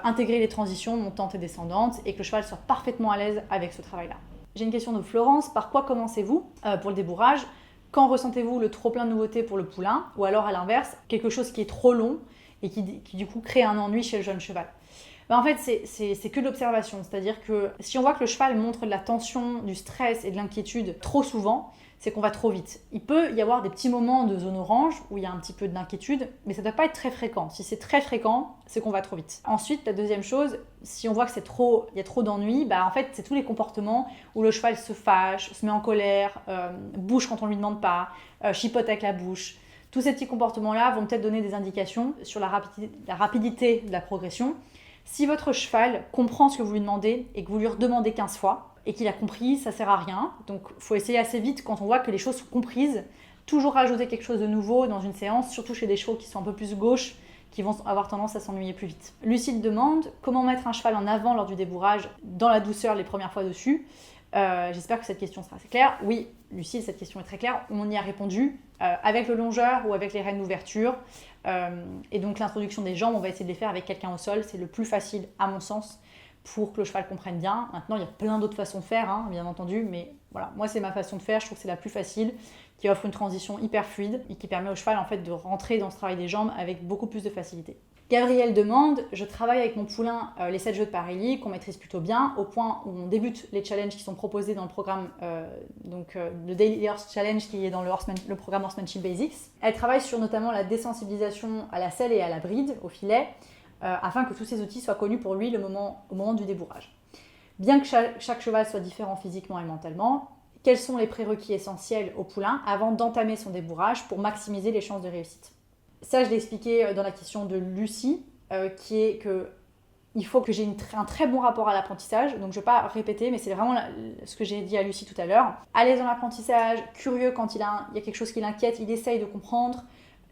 intégrer les transitions montantes et descendantes et que le cheval soit parfaitement à l'aise avec ce travail-là. J'ai une question de Florence. Par quoi commencez-vous pour le débourrage? Quand ressentez-vous le trop plein de nouveautés pour le poulain? Ou alors à l'inverse, quelque chose qui est trop long et qui du coup crée un ennui chez le jeune cheval? En fait, c'est que de l'observation. C'est-à-dire que si on voit que le cheval montre de la tension, du stress et de l'inquiétude trop souvent, c'est qu'on va trop vite. Il peut y avoir des petits moments de zone orange où il y a un petit peu d'inquiétude, mais ça ne doit pas être très fréquent. Si c'est très fréquent, c'est qu'on va trop vite. Ensuite, la deuxième chose, si on voit que il y a trop d'ennui, en fait, c'est tous les comportements où le cheval se fâche, se met en colère, bouge quand on ne lui demande pas, chipote avec la bouche. Tous ces petits comportements-là vont peut-être donner des indications sur la rapidité de la progression. Si votre cheval comprend ce que vous lui demandez et que vous lui redemandez 15 fois, et qu'il a compris, ça sert à rien. Donc il faut essayer assez vite quand on voit que les choses sont comprises, toujours rajouter quelque chose de nouveau dans une séance, surtout chez des chevaux qui sont un peu plus gauches, qui vont avoir tendance à s'ennuyer plus vite. Lucille demande comment mettre un cheval en avant lors du débourrage dans la douceur les premières fois dessus. J'espère que cette question sera assez claire. Oui, Lucille, cette question est très claire. On y a répondu avec le longeur ou avec les rênes d'ouverture. Et donc l'introduction des jambes, on va essayer de les faire avec quelqu'un au sol. C'est le plus facile à mon sens pour que le cheval comprenne bien. Maintenant, il y a plein d'autres façons de faire, bien entendu, mais voilà, moi c'est ma façon de faire, je trouve que c'est la plus facile, qui offre une transition hyper fluide et qui permet au cheval en fait de rentrer dans ce travail des jambes avec beaucoup plus de facilité. Gabriel demande, je travaille avec mon poulain les 7 jeux de Paris qu'on maîtrise plutôt bien, au point où on débute les challenges qui sont proposés dans le programme, le Daily Horse Challenge qui est dans le programme Horsemanship Basics. Elle travaille sur notamment la désensibilisation à la selle et à la bride, au filet, afin que tous ces outils soient connus pour lui au moment du débourrage. Bien que chaque cheval soit différent physiquement et mentalement, quels sont les prérequis essentiels au poulain avant d'entamer son débourrage pour maximiser les chances de réussite? Ça, je l'ai expliqué dans la question de Lucie, qui est qu'il faut que j'ai un très bon rapport à l'apprentissage. Donc je ne vais pas répéter, mais c'est vraiment ce que j'ai dit à Lucie tout à l'heure. À l'aise dans l'apprentissage, curieux quand il y a quelque chose qui l'inquiète, il essaye de comprendre.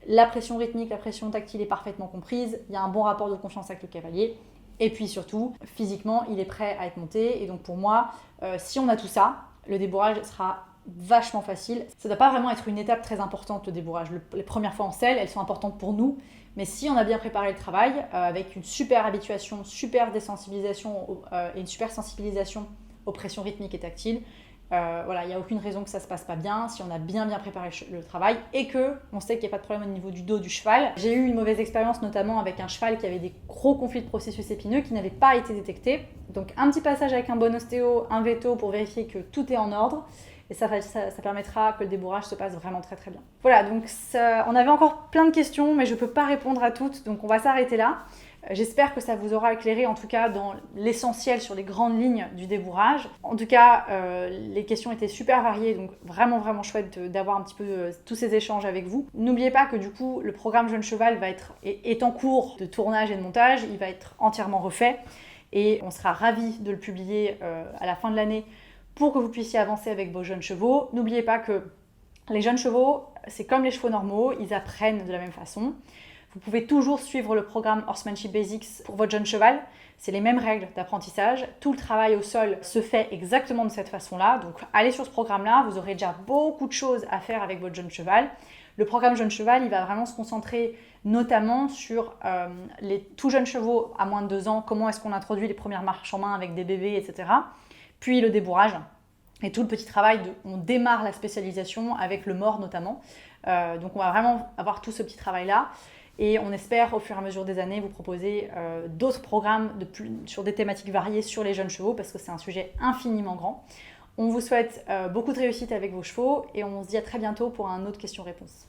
La pression rythmique, la pression tactile est parfaitement comprise. Il y a un bon rapport de confiance avec le cavalier. Et puis surtout, physiquement, il est prêt à être monté. Et donc pour moi, si on a tout ça, le débourrage sera vachement facile. Ça ne doit pas vraiment être une étape très importante, le débourrage. Les premières fois en selle, elles sont importantes pour nous. Mais si on a bien préparé le travail, avec une super habituation, super désensibilisation et une super sensibilisation aux pressions rythmiques et tactiles, il n'y a aucune raison que ça ne se passe pas bien si on a bien préparé le travail et qu'on sait qu'il n'y a pas de problème au niveau du dos du cheval. J'ai eu une mauvaise expérience notamment avec un cheval qui avait des gros conflits de processus épineux qui n'avaient pas été détectés. Donc un petit passage avec un bon ostéo, un veto pour vérifier que tout est en ordre. Et ça permettra que le débourrage se passe vraiment très très bien. Voilà, donc on avait encore plein de questions, mais je ne peux pas répondre à toutes, donc on va s'arrêter là. J'espère que ça vous aura éclairé, en tout cas dans l'essentiel sur les grandes lignes du débourrage. En tout cas, les questions étaient super variées, donc vraiment chouette d'avoir un petit peu tous ces échanges avec vous. N'oubliez pas que du coup, le programme Jeune Cheval est en cours de tournage et de montage, il va être entièrement refait et on sera ravis de le publier à la fin de l'année pour que vous puissiez avancer avec vos jeunes chevaux. N'oubliez pas que les jeunes chevaux, c'est comme les chevaux normaux, ils apprennent de la même façon. Vous pouvez toujours suivre le programme Horsemanship Basics pour votre jeune cheval. C'est les mêmes règles d'apprentissage. Tout le travail au sol se fait exactement de cette façon-là. Donc allez sur ce programme-là, vous aurez déjà beaucoup de choses à faire avec votre jeune cheval. Le programme Jeune Cheval, il va vraiment se concentrer notamment sur les tout jeunes chevaux à moins de 2 ans, comment est-ce qu'on introduit les premières marches en main avec des bébés, etc. Puis le débourrage et tout le petit travail, on démarre la spécialisation avec le mort notamment. Donc on va vraiment avoir tout ce petit travail-là. Et on espère au fur et à mesure des années vous proposer d'autres programmes sur des thématiques variées sur les jeunes chevaux parce que c'est un sujet infiniment grand. On vous souhaite beaucoup de réussite avec vos chevaux et on se dit à très bientôt pour un autre question-réponse.